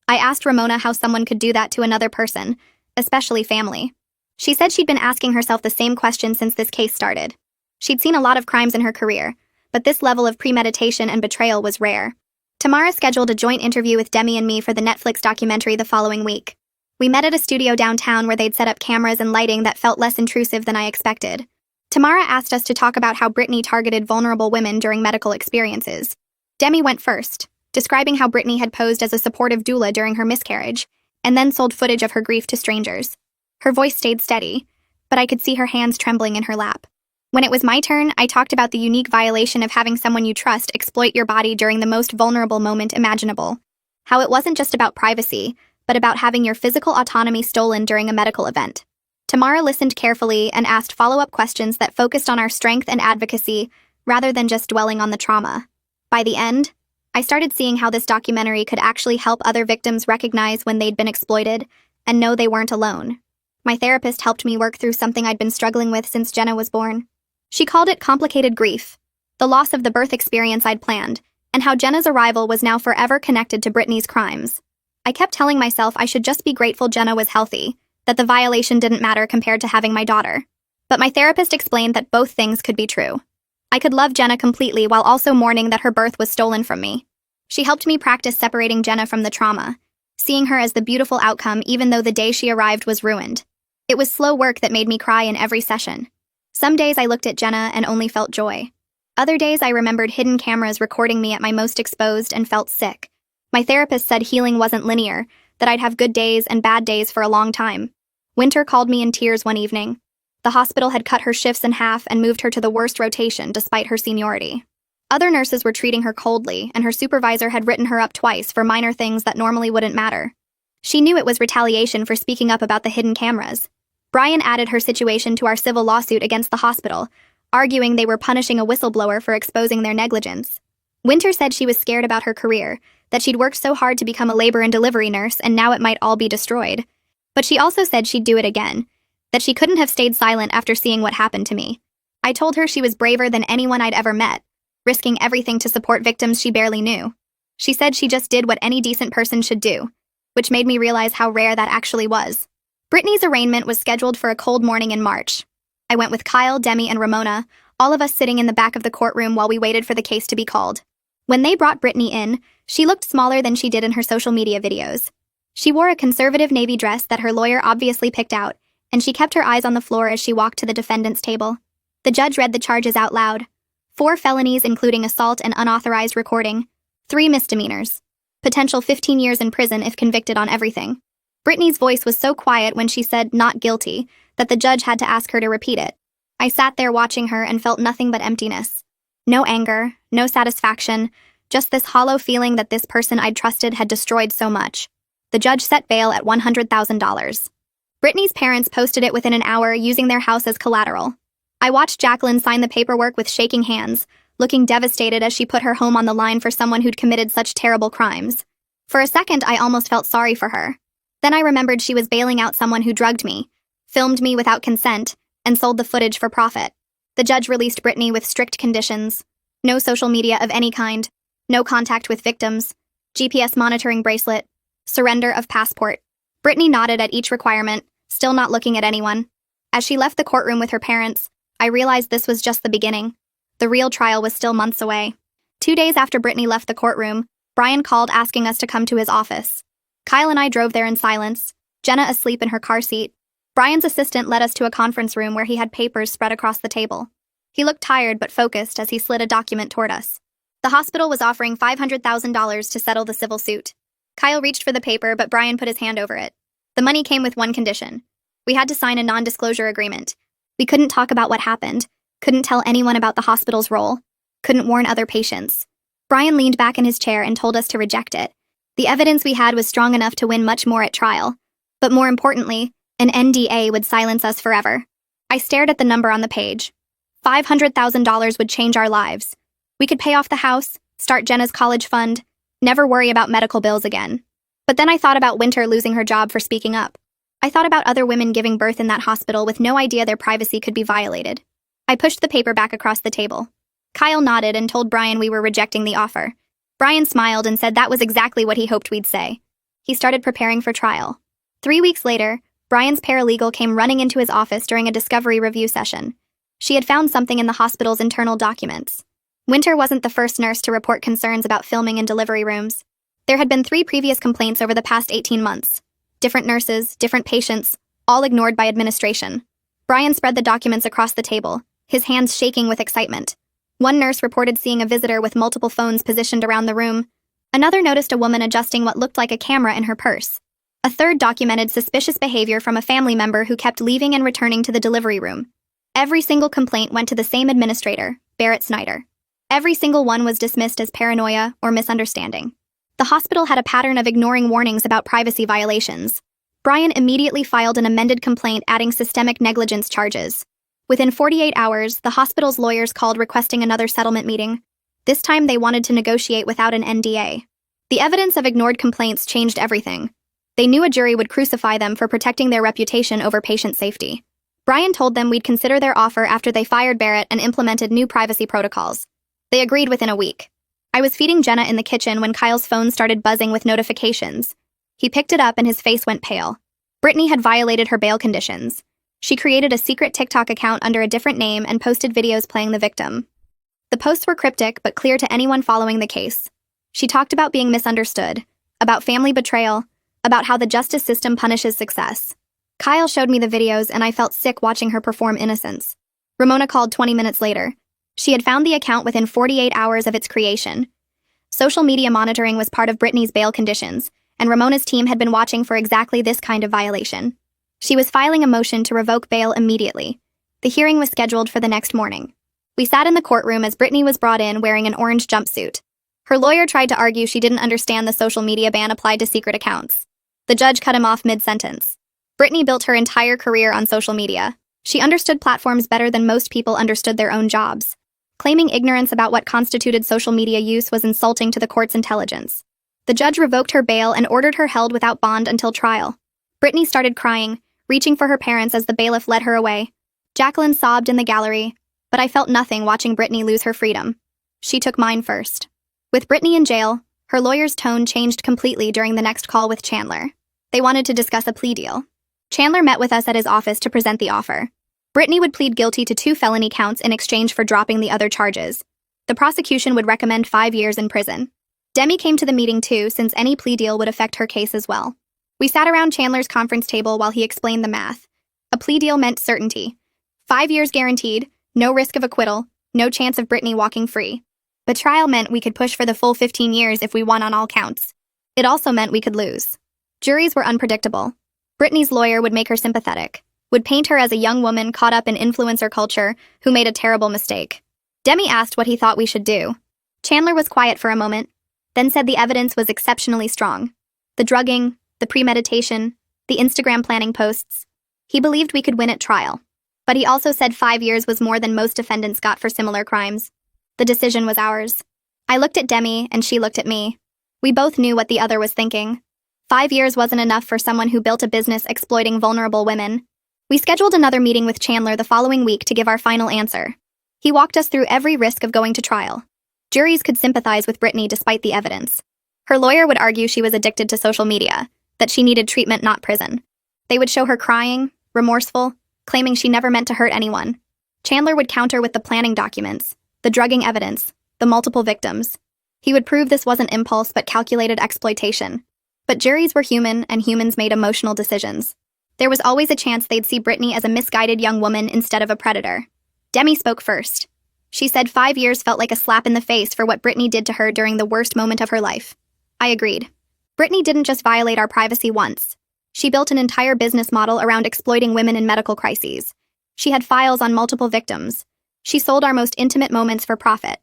[SPEAKER 1] I asked Ramona how someone could do that to another person, especially family. She said she'd been asking herself the same question since this case started. She'd seen a lot of crimes in her career, but this level of premeditation and betrayal was rare. Tamara scheduled a joint interview with Demi and me for the Netflix documentary the following week. We met at a studio downtown where they'd set up cameras and lighting that felt less intrusive than I expected. Tamara asked us to talk about how Brittany targeted vulnerable women during medical experiences. Demi went first, describing how Brittany had posed as a supportive doula during her miscarriage, and then sold footage of her grief to strangers. Her voice stayed steady, but I could see her hands trembling in her lap. When it was my turn, I talked about the unique violation of having someone you trust exploit your body during the most vulnerable moment imaginable. How it wasn't just about privacy, but about having your physical autonomy stolen during a medical event. Tamara listened carefully and asked follow-up questions that focused on our strength and advocacy, rather than just dwelling on the trauma. By the end, I started seeing how this documentary could actually help other victims recognize when they'd been exploited and know they weren't alone. My therapist helped me work through something I'd been struggling with since Jenna was born. She called it complicated grief, the loss of the birth experience I'd planned, and how Jenna's arrival was now forever connected to Brittany's crimes. I kept telling myself I should just be grateful Jenna was healthy, that the violation didn't matter compared to having my daughter. But my therapist explained that both things could be true. I could love Jenna completely while also mourning that her birth was stolen from me. She helped me practice separating Jenna from the trauma, seeing her as the beautiful outcome even though the day she arrived was ruined. It was slow work that made me cry in every session. Some days I looked at Jenna and only felt joy. Other days I remembered hidden cameras recording me at my most exposed and felt sick. My therapist said healing wasn't linear, that I'd have good days and bad days for a long time. Winter called me in tears one evening. The hospital had cut her shifts in half and moved her to the worst rotation despite her seniority. Other nurses were treating her coldly, and her supervisor had written her up twice for minor things that normally wouldn't matter. She knew it was retaliation for speaking up about the hidden cameras. Brian added her situation to our civil lawsuit against the hospital, arguing they were punishing a whistleblower for exposing their negligence. Winter said she was scared about her career, that she'd worked so hard to become a labor and delivery nurse and now it might all be destroyed. But she also said she'd do it again, that she couldn't have stayed silent after seeing what happened to me. I told her she was braver than anyone I'd ever met, risking everything to support victims she barely knew. She said she just did what any decent person should do, which made me realize how rare that actually was. Brittany's arraignment was scheduled for a cold morning in March. I went with Kyle, Demi, and Ramona, all of us sitting in the back of the courtroom while we waited for the case to be called. When they brought Brittany in, she looked smaller than she did in her social media videos. She wore a conservative navy dress that her lawyer obviously picked out, and she kept her eyes on the floor as she walked to the defendant's table. The judge read the charges out loud. 4 felonies including assault and unauthorized recording, 3 misdemeanors. Potential 15 years in prison if convicted on everything. Brittany's voice was so quiet when she said not guilty that the judge had to ask her to repeat it. I sat there watching her and felt nothing but emptiness. No anger, no satisfaction, just this hollow feeling that this person I'd trusted had destroyed so much. The judge set bail at $100,000. Brittany's parents posted it within an hour using their house as collateral. I watched Jacqueline sign the paperwork with shaking hands, looking devastated as she put her home on the line for someone who'd committed such terrible crimes. For a second, I almost felt sorry for her. Then I remembered she was bailing out someone who drugged me, filmed me without consent, and sold the footage for profit. The judge released Brittany with strict conditions. No social media of any kind, no contact with victims, GPS monitoring bracelet, surrender of passport. Brittany nodded at each requirement, still not looking at anyone. As she left the courtroom with her parents, I realized this was just the beginning. The real trial was still months away. 2 days after Brittany left the courtroom, Brian called asking us to come to his office. Kyle and I drove there in silence, Jenna asleep in her car seat. Brian's assistant led us to a conference room where he had papers spread across the table. He looked tired but focused as he slid a document toward us. The hospital was offering $500,000 to settle the civil suit. Kyle reached for the paper, but Brian put his hand over it. The money came with one condition. We had to sign a non-disclosure agreement. We couldn't talk about what happened, couldn't tell anyone about the hospital's role, couldn't warn other patients. Brian leaned back in his chair and told us to reject it. The evidence we had was strong enough to win much more at trial. But more importantly, an NDA would silence us forever. I stared at the number on the page. $500,000 would change our lives. We could pay off the house, start Jenna's college fund, never worry about medical bills again. But then I thought about Winter losing her job for speaking up. I thought about other women giving birth in that hospital with no idea their privacy could be violated. I pushed the paper back across the table. Kyle nodded and told Brian we were rejecting the offer. Brian smiled and said that was exactly what he hoped we'd say. He started preparing for trial. 3 weeks later, Brian's paralegal came running into his office during a discovery review session. She had found something in the hospital's internal documents. Winter wasn't the first nurse to report concerns about filming in delivery rooms. There had been 3 previous complaints over the past 18 months. Different nurses, different patients, all ignored by administration. Brian spread the documents across the table, his hands shaking with excitement. One nurse reported seeing a visitor with multiple phones positioned around the room. Another noticed a woman adjusting what looked like a camera in her purse. A third documented suspicious behavior from a family member who kept leaving and returning to the delivery room. Every single complaint went to the same administrator, Barrett Snyder. Every single one was dismissed as paranoia or misunderstanding. The hospital had a pattern of ignoring warnings about privacy violations. Brian immediately filed an amended complaint adding systemic negligence charges. Within 48 hours, the hospital's lawyers called requesting another settlement meeting. This time they wanted to negotiate without an NDA. The evidence of ignored complaints changed everything. They knew a jury would crucify them for protecting their reputation over patient safety. Brian told them we'd consider their offer after they fired Barrett and implemented new privacy protocols. They agreed within a week. I was feeding Jenna in the kitchen when Kyle's phone started buzzing with notifications. He picked it up and his face went pale. Brittany had violated her bail conditions. She created a secret TikTok account under a different name and posted videos playing the victim. The posts were cryptic but clear to anyone following the case. She talked about being misunderstood, about family betrayal, about how the justice system punishes success. Kyle showed me the videos and I felt sick watching her perform innocence. Ramona called 20 minutes later. She had found the account within 48 hours of its creation. Social media monitoring was part of Brittany's bail conditions, and Ramona's team had been watching for exactly this kind of violation. She was filing a motion to revoke bail immediately. The hearing was scheduled for the next morning. We sat in the courtroom as Brittany was brought in wearing an orange jumpsuit. Her lawyer tried to argue she didn't understand the social media ban applied to secret accounts. The judge cut him off mid-sentence. Brittany built her entire career on social media. She understood platforms better than most people understood their own jobs. Claiming ignorance about what constituted social media use was insulting to the court's intelligence. The judge revoked her bail and ordered her held without bond until trial. Brittany started crying, reaching for her parents as the bailiff led her away. Jacqueline sobbed in the gallery, but I felt nothing watching Brittany lose her freedom. She took mine first. With Brittany in jail, her lawyer's tone changed completely during the next call with Chandler. They wanted to discuss a plea deal. Chandler met with us at his office to present the offer. Brittany would plead guilty to 2 felony counts in exchange for dropping the other charges. The prosecution would recommend 5 years in prison. Demi came to the meeting too, since any plea deal would affect her case as well. We sat around Chandler's conference table while he explained the math. A plea deal meant certainty. 5 years guaranteed, no risk of acquittal, no chance of Brittany walking free. But trial meant we could push for the full 15 years if we won on all counts. It also meant we could lose. Juries were unpredictable. Brittany's lawyer would make her sympathetic, would paint her as a young woman caught up in influencer culture who made a terrible mistake. Demi asked what he thought we should do. Chandler was quiet for a moment, then said the evidence was exceptionally strong. The drugging, the premeditation, the Instagram planning posts. He believed we could win at trial. But he also said 5 years was more than most defendants got for similar crimes. The decision was ours. I looked at Demi and she looked at me. We both knew what the other was thinking. 5 years wasn't enough for someone who built a business exploiting vulnerable women. We scheduled another meeting with Chandler the following week to give our final answer. He walked us through every risk of going to trial. Juries could sympathize with Brittany despite the evidence. Her lawyer would argue she was addicted to social media, that she needed treatment, not prison. They would show her crying, remorseful, claiming she never meant to hurt anyone. Chandler would counter with the planning documents, the drugging evidence, the multiple victims. He would prove this wasn't impulse but calculated exploitation. But juries were human and humans made emotional decisions. There was always a chance they'd see Brittany as a misguided young woman instead of a predator. Demi spoke first. She said 5 years felt like a slap in the face for what Brittany did to her during the worst moment of her life. I agreed. Brittany didn't just violate our privacy once. She built an entire business model around exploiting women in medical crises. She had files on multiple victims. She sold our most intimate moments for profit.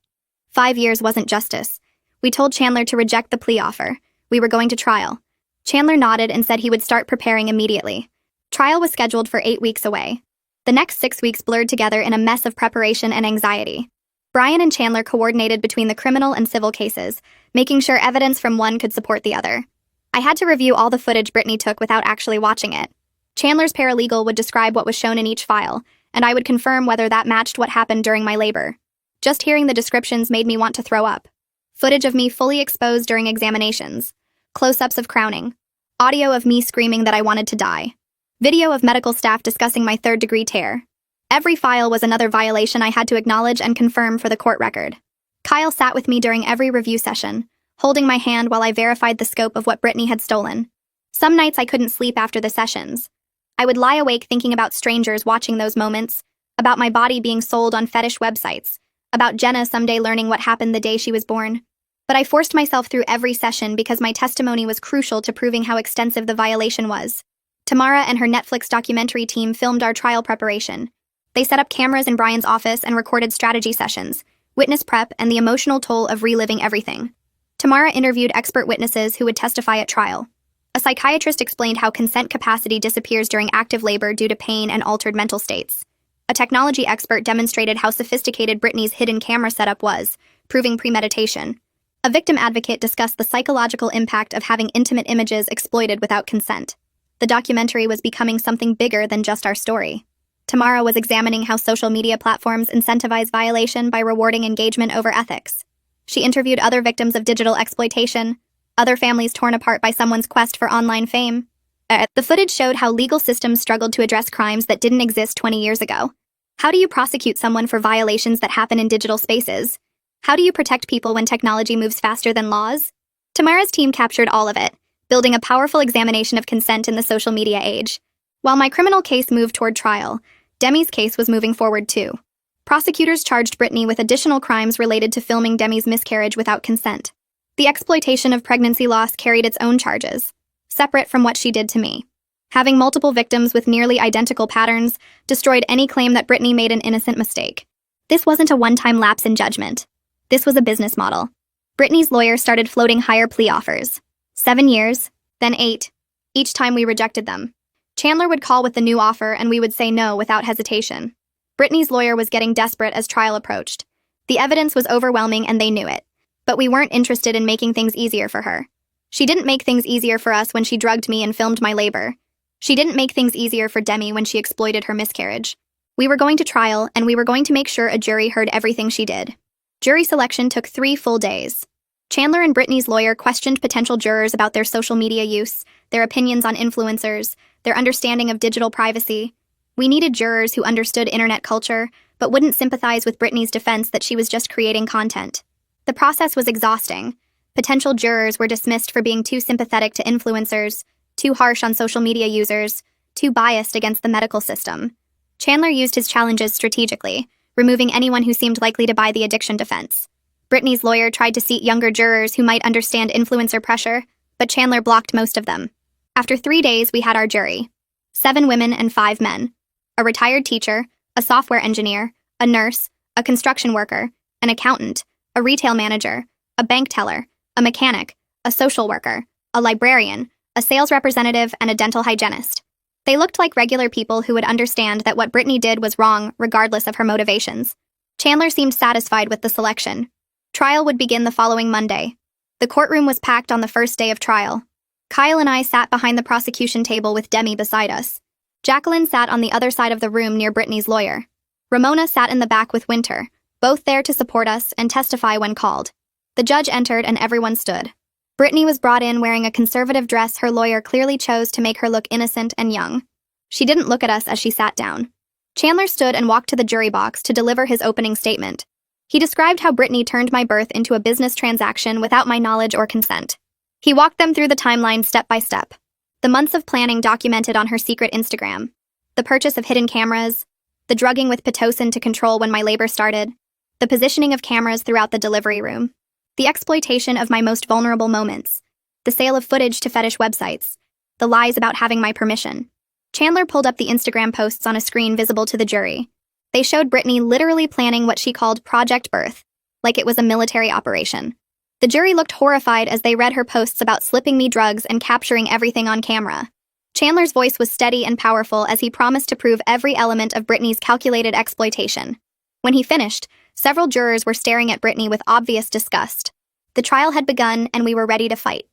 [SPEAKER 1] 5 years wasn't justice. We told Chandler to reject the plea offer. We were going to trial. Chandler nodded and said he would start preparing immediately. Trial was scheduled for 8 weeks away. The next 6 weeks blurred together in a mess of preparation and anxiety. Brian and Chandler coordinated between the criminal and civil cases, making sure evidence from one could support the other. I had to review all the footage Brittany took without actually watching it. Chandler's paralegal would describe what was shown in each file, and I would confirm whether that matched what happened during my labor. Just hearing the descriptions made me want to throw up. Footage of me fully exposed during examinations. Close-ups of crowning. Audio of me screaming that I wanted to die. Video of medical staff discussing my third-degree tear. Every file was another violation I had to acknowledge and confirm for the court record. Kyle sat with me during every review session, holding my hand while I verified the scope of what Brittany had stolen. Some nights I couldn't sleep after the sessions. I would lie awake thinking about strangers watching those moments, about my body being sold on fetish websites, about Jenna someday learning what happened the day she was born. But I forced myself through every session because my testimony was crucial to proving how extensive the violation was. Tamara and her Netflix documentary team filmed our trial preparation. They set up cameras in Brian's office and recorded strategy sessions, witness prep, and the emotional toll of reliving everything. Tamara interviewed expert witnesses who would testify at trial. A psychiatrist explained how consent capacity disappears during active labor due to pain and altered mental states. A technology expert demonstrated how sophisticated Brittany's hidden camera setup was, proving premeditation. A victim advocate discussed the psychological impact of having intimate images exploited without consent. The documentary was becoming something bigger than just our story. Tamara was examining how social media platforms incentivize violation by rewarding engagement over ethics. She interviewed other victims of digital exploitation, other families torn apart by someone's quest for online fame. The footage showed how legal systems struggled to address crimes that didn't exist 20 years ago. How do you prosecute someone for violations that happen in digital spaces? How do you protect people when technology moves faster than laws? Tamara's team captured all of it, building a powerful examination of consent in the social media age. While my criminal case moved toward trial, Demi's case was moving forward too. Prosecutors charged Brittany with additional crimes related to filming Demi's miscarriage without consent. The exploitation of pregnancy loss carried its own charges, separate from what she did to me. Having multiple victims with nearly identical patterns destroyed any claim that Brittany made an innocent mistake. This wasn't a one-time lapse in judgment. This was a business model. Brittany's lawyer started floating higher plea offers. 7 years, then 8. Each time we rejected them. Chandler would call with the new offer and we would say no without hesitation. Brittany's lawyer was getting desperate as trial approached. The evidence was overwhelming and they knew it. But we weren't interested in making things easier for her. She didn't make things easier for us when she drugged me and filmed my labor. She didn't make things easier for Demi when she exploited her miscarriage. We were going to trial, and we were going to make sure a jury heard everything she did. Jury selection took 3 full days. Chandler and Brittany's lawyer questioned potential jurors about their social media use, their opinions on influencers, their understanding of digital privacy. We needed jurors who understood internet culture, but wouldn't sympathize with Brittany's defense that she was just creating content. The process was exhausting. Potential jurors were dismissed for being too sympathetic to influencers, too harsh on social media users, too biased against the medical system. Chandler used his challenges strategically, removing anyone who seemed likely to buy the addiction defense. Brittany's lawyer tried to seat younger jurors who might understand influencer pressure, but Chandler blocked most of them. After 3 days, we had our jury. 7 women and 5 men. A retired teacher, a software engineer, a nurse, a construction worker, an accountant, a retail manager, a bank teller, a mechanic, a social worker, a librarian, a sales representative, and a dental hygienist. They looked like regular people who would understand that what Brittany did was wrong, regardless of her motivations. Chandler seemed satisfied with the selection. Trial would begin the following Monday. The courtroom was packed on the first day of trial. Kyle and I sat behind the prosecution table with Demi beside us. Jacqueline sat on the other side of the room near Brittany's lawyer. Ramona sat in the back with Winter, both there to support us and testify when called. The judge entered and everyone stood. Brittany was brought in wearing a conservative dress her lawyer clearly chose to make her look innocent and young. She didn't look at us as she sat down. Chandler stood and walked to the jury box to deliver his opening statement. He described how Brittany turned my birth into a business transaction without my knowledge or consent. He walked them through the timeline step by step. The months of planning documented on her secret Instagram. The purchase of hidden cameras. The drugging with Pitocin to control when my labor started. The positioning of cameras throughout the delivery room. The exploitation of my most vulnerable moments. The sale of footage to fetish websites. The lies about having my permission. Chandler pulled up the Instagram posts on a screen visible to the jury. They showed Brittany literally planning what she called Project Birth, like it was a military operation. The jury looked horrified as they read her posts about slipping me drugs and capturing everything on camera. Chandler's voice was steady and powerful as he promised to prove every element of Brittany's calculated exploitation. When he finished, several jurors were staring at Brittany with obvious disgust. The trial had begun and we were ready to fight.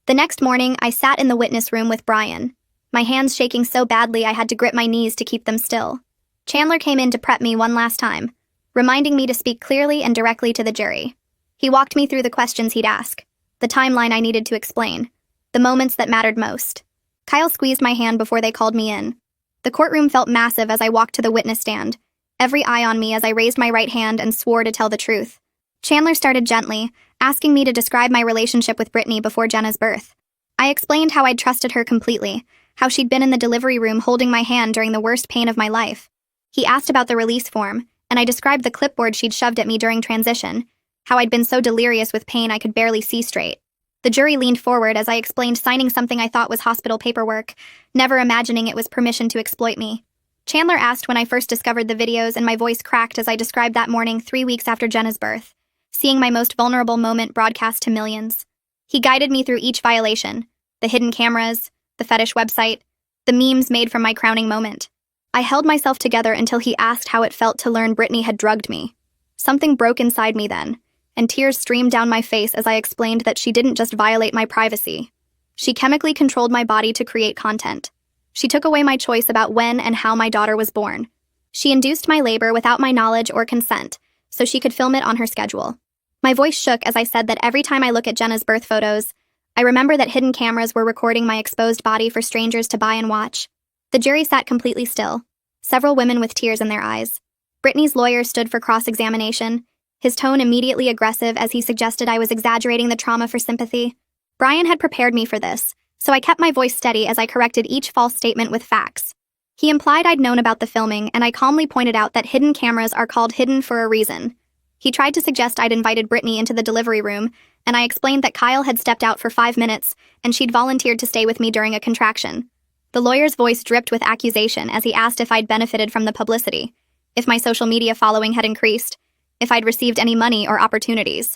[SPEAKER 1] The next morning, I sat in the witness room with Brian, my hands shaking so badly I had to grip my knees to keep them still. Chandler came in to prep me one last time, reminding me to speak clearly and directly to the jury. He walked me through the questions he'd ask, the timeline I needed to explain, the moments that mattered most. Kyle squeezed my hand before they called me in. The courtroom felt massive as I walked to the witness stand, every eye on me as I raised my right hand and swore to tell the truth. Chandler started gently, asking me to describe my relationship with Brittany before Jenna's birth. I explained how I'd trusted her completely, how she'd been in the delivery room holding my hand during the worst pain of my life. He asked about the release form, and I described the clipboard she'd shoved at me during transition, how I'd been so delirious with pain I could barely see straight. The jury leaned forward as I explained signing something I thought was hospital paperwork, never imagining it was permission to exploit me. Chandler asked when I first discovered the videos, and my voice cracked as I described that morning 3 weeks after Jenna's birth, seeing my most vulnerable moment broadcast to millions. He guided me through each violation, the hidden cameras, the fetish website, the memes made from my crowning moment. I held myself together until he asked how it felt to learn Brittany had drugged me. Something broke inside me then, and tears streamed down my face as I explained that she didn't just violate my privacy. She chemically controlled my body to create content. She took away my choice about when and how my daughter was born. She induced my labor without my knowledge or consent, so she could film it on her schedule. My voice shook as I said that every time I look at Jenna's birth photos, I remember that hidden cameras were recording my exposed body for strangers to buy and watch. The jury sat completely still, several women with tears in their eyes. Brittany's lawyer stood for cross-examination, his tone immediately aggressive as he suggested I was exaggerating the trauma for sympathy. Brian had prepared me for this, so I kept my voice steady as I corrected each false statement with facts. He implied I'd known about the filming, and I calmly pointed out that hidden cameras are called hidden for a reason. He tried to suggest I'd invited Brittany into the delivery room, and I explained that Kyle had stepped out for 5 minutes, and she'd volunteered to stay with me during a contraction. The lawyer's voice dripped with accusation as he asked if I'd benefited from the publicity, if my social media following had increased, if I'd received any money or opportunities.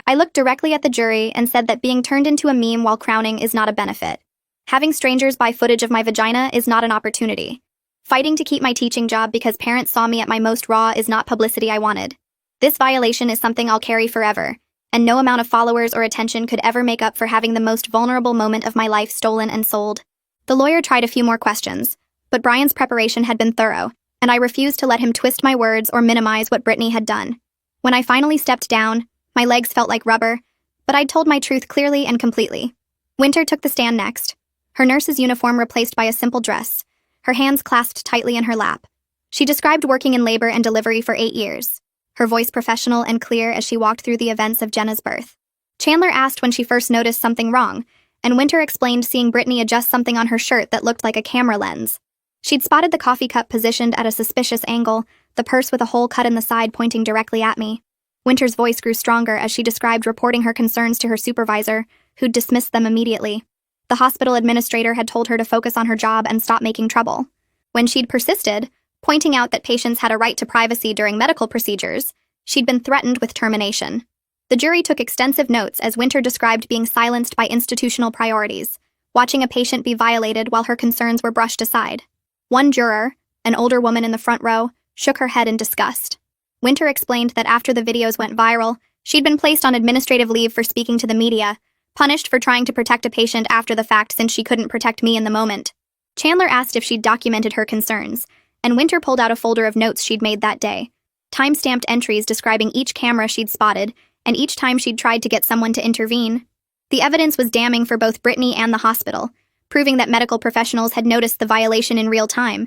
[SPEAKER 1] I looked directly at the jury and said that being turned into a meme while crowning is not a benefit. Having strangers buy footage of my vagina is not an opportunity. Fighting to keep my teaching job because parents saw me at my most raw is not publicity I wanted. This violation is something I'll carry forever, and no amount of followers or attention could ever make up for having the most vulnerable moment of my life stolen and sold. The lawyer tried a few more questions, but Brian's preparation had been thorough, and I refused to let him twist my words or minimize what Brittany had done. When I finally stepped down, my legs felt like rubber, but I'd told my truth clearly and completely. Winter took the stand next, her nurse's uniform replaced by a simple dress, her hands clasped tightly in her lap. She described working in labor and delivery for 8 years, her voice professional and clear as she walked through the events of Jenna's birth. Chandler asked when she first noticed something wrong, and Winter explained seeing Brittany adjust something on her shirt that looked like a camera lens. She'd spotted the coffee cup positioned at a suspicious angle, the purse with a hole cut in the side pointing directly at me. Winter's voice grew stronger as she described reporting her concerns to her supervisor, who'd dismissed them immediately. The hospital administrator had told her to focus on her job and stop making trouble. When she'd persisted, pointing out that patients had a right to privacy during medical procedures, she'd been threatened with termination. The jury took extensive notes as Winter described being silenced by institutional priorities, watching a patient be violated while her concerns were brushed aside. One juror, an older woman in the front row, shook her head in disgust. Winter explained that after the videos went viral, she'd been placed on administrative leave for speaking to the media, punished for trying to protect a patient after the fact since she couldn't protect me in the moment. Chandler asked if she'd documented her concerns, and Winter pulled out a folder of notes she'd made that day, time-stamped entries describing each camera she'd spotted and each time she'd tried to get someone to intervene. The evidence was damning for both Brittany and the hospital, proving that medical professionals had noticed the violation in real time,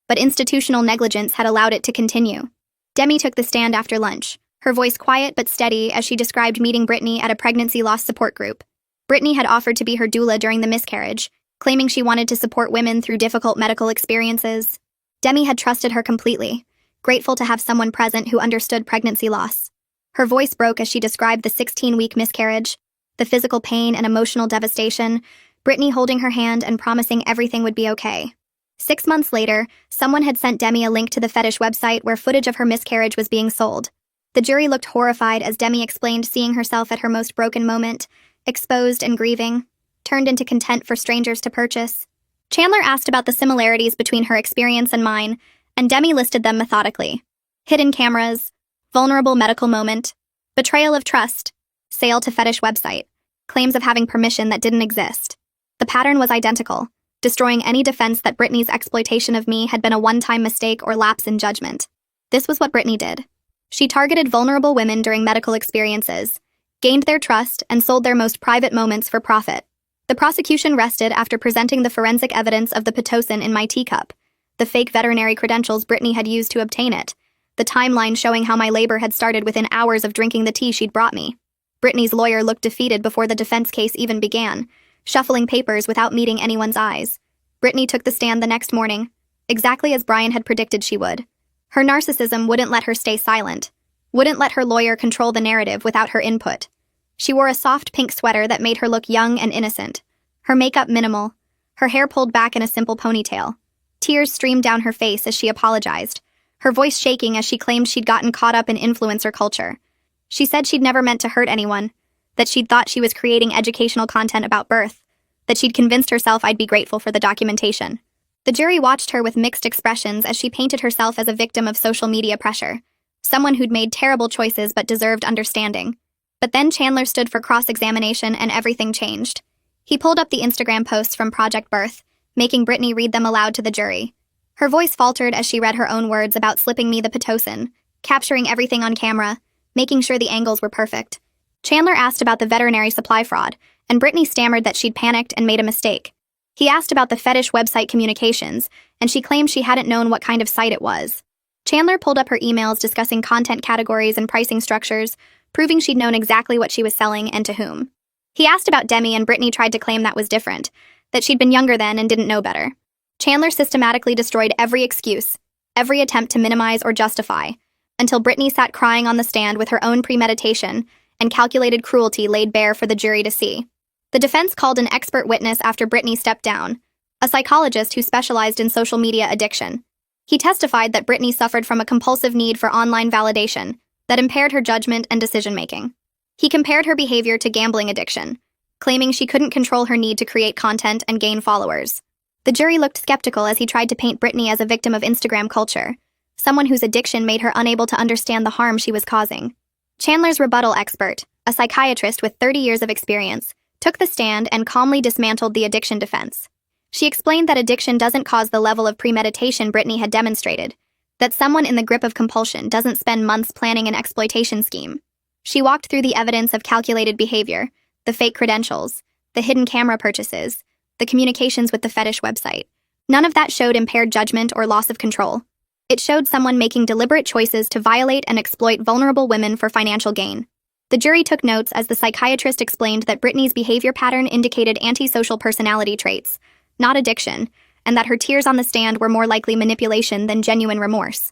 [SPEAKER 1] but institutional negligence had allowed it to continue. Demi took the stand after lunch, her voice quiet but steady as she described meeting Brittany at a pregnancy loss support group. Brittany had offered to be her doula during the miscarriage, claiming she wanted to support women through difficult medical experiences. Demi had trusted her completely, grateful to have someone present who understood pregnancy loss. Her voice broke as she described the 16-week miscarriage, the physical pain and emotional devastation, Brittany holding her hand and promising everything would be okay. 6 months later, someone had sent Demi a link to the fetish website where footage of her miscarriage was being sold. The jury looked horrified as Demi explained seeing herself at her most broken moment, exposed and grieving, turned into content for strangers to purchase. Chandler asked about the similarities between her experience and mine, and Demi listed them methodically. Hidden cameras, vulnerable medical moment, betrayal of trust, sale to fetish website, claims of having permission that didn't exist. The pattern was identical, destroying any defense that Brittany's exploitation of me had been a one-time mistake or lapse in judgment. This was what Brittany did. She targeted vulnerable women during medical experiences, gained their trust, and sold their most private moments for profit. The prosecution rested after presenting the forensic evidence of the Pitocin in my teacup, the fake veterinary credentials Brittany had used to obtain it, the timeline showing how my labor had started within hours of drinking the tea she'd brought me. Brittany's lawyer looked defeated before the defense case even began, shuffling papers without meeting anyone's eyes. Brittany took the stand the next morning, exactly as Brian had predicted she would. Her narcissism wouldn't let her stay silent, wouldn't let her lawyer control the narrative without her input. She wore a soft pink sweater that made her look young and innocent, her makeup minimal, her hair pulled back in a simple ponytail. Tears streamed down her face as she apologized, her voice shaking as she claimed she'd gotten caught up in influencer culture. She said she'd never meant to hurt anyone, that she'd thought she was creating educational content about birth, that she'd convinced herself I'd be grateful for the documentation. The jury watched her with mixed expressions as she painted herself as a victim of social media pressure, someone who'd made terrible choices but deserved understanding. But then Chandler stood for cross-examination and everything changed. He pulled up the Instagram posts from Project Birth, making Brittany read them aloud to the jury. Her voice faltered as she read her own words about slipping me the Pitocin, capturing everything on camera, making sure the angles were perfect. Chandler asked about the veterinary supply fraud, and Brittany stammered that she'd panicked and made a mistake. He asked about the fetish website communications, and she claimed she hadn't known what kind of site it was. Chandler pulled up her emails discussing content categories and pricing structures, proving she'd known exactly what she was selling and to whom. He asked about Demi, and Brittany tried to claim that was different, that she'd been younger then and didn't know better. Chandler systematically destroyed every excuse, every attempt to minimize or justify, until Brittany sat crying on the stand with her own premeditation and calculated cruelty laid bare for the jury to see. The defense called an expert witness after Brittany stepped down, a psychologist who specialized in social media addiction. He testified that Brittany suffered from a compulsive need for online validation that impaired her judgment and decision-making. He compared her behavior to gambling addiction, claiming she couldn't control her need to create content and gain followers. The jury looked skeptical as he tried to paint Brittany as a victim of Instagram culture, someone whose addiction made her unable to understand the harm she was causing. Chandler's rebuttal expert, a psychiatrist with 30 years of experience, took the stand and calmly dismantled the addiction defense. She explained that addiction doesn't cause the level of premeditation Brittany had demonstrated, that someone in the grip of compulsion doesn't spend months planning an exploitation scheme. She walked through the evidence of calculated behavior, the fake credentials, the hidden camera purchases, the communications with the fetish website. None of that showed impaired judgment or loss of control. It showed someone making deliberate choices to violate and exploit vulnerable women for financial gain. The jury took notes as the psychiatrist explained that Brittany's behavior pattern indicated antisocial personality traits, not addiction, and that her tears on the stand were more likely manipulation than genuine remorse.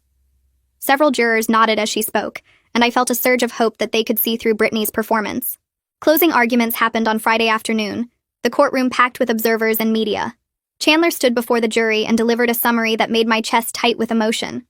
[SPEAKER 1] Several jurors nodded as she spoke, and I felt a surge of hope that they could see through Brittany's performance. Closing arguments happened on Friday afternoon, the courtroom packed with observers and media. Chandler stood before the jury and delivered a summary that made my chest tight with emotion.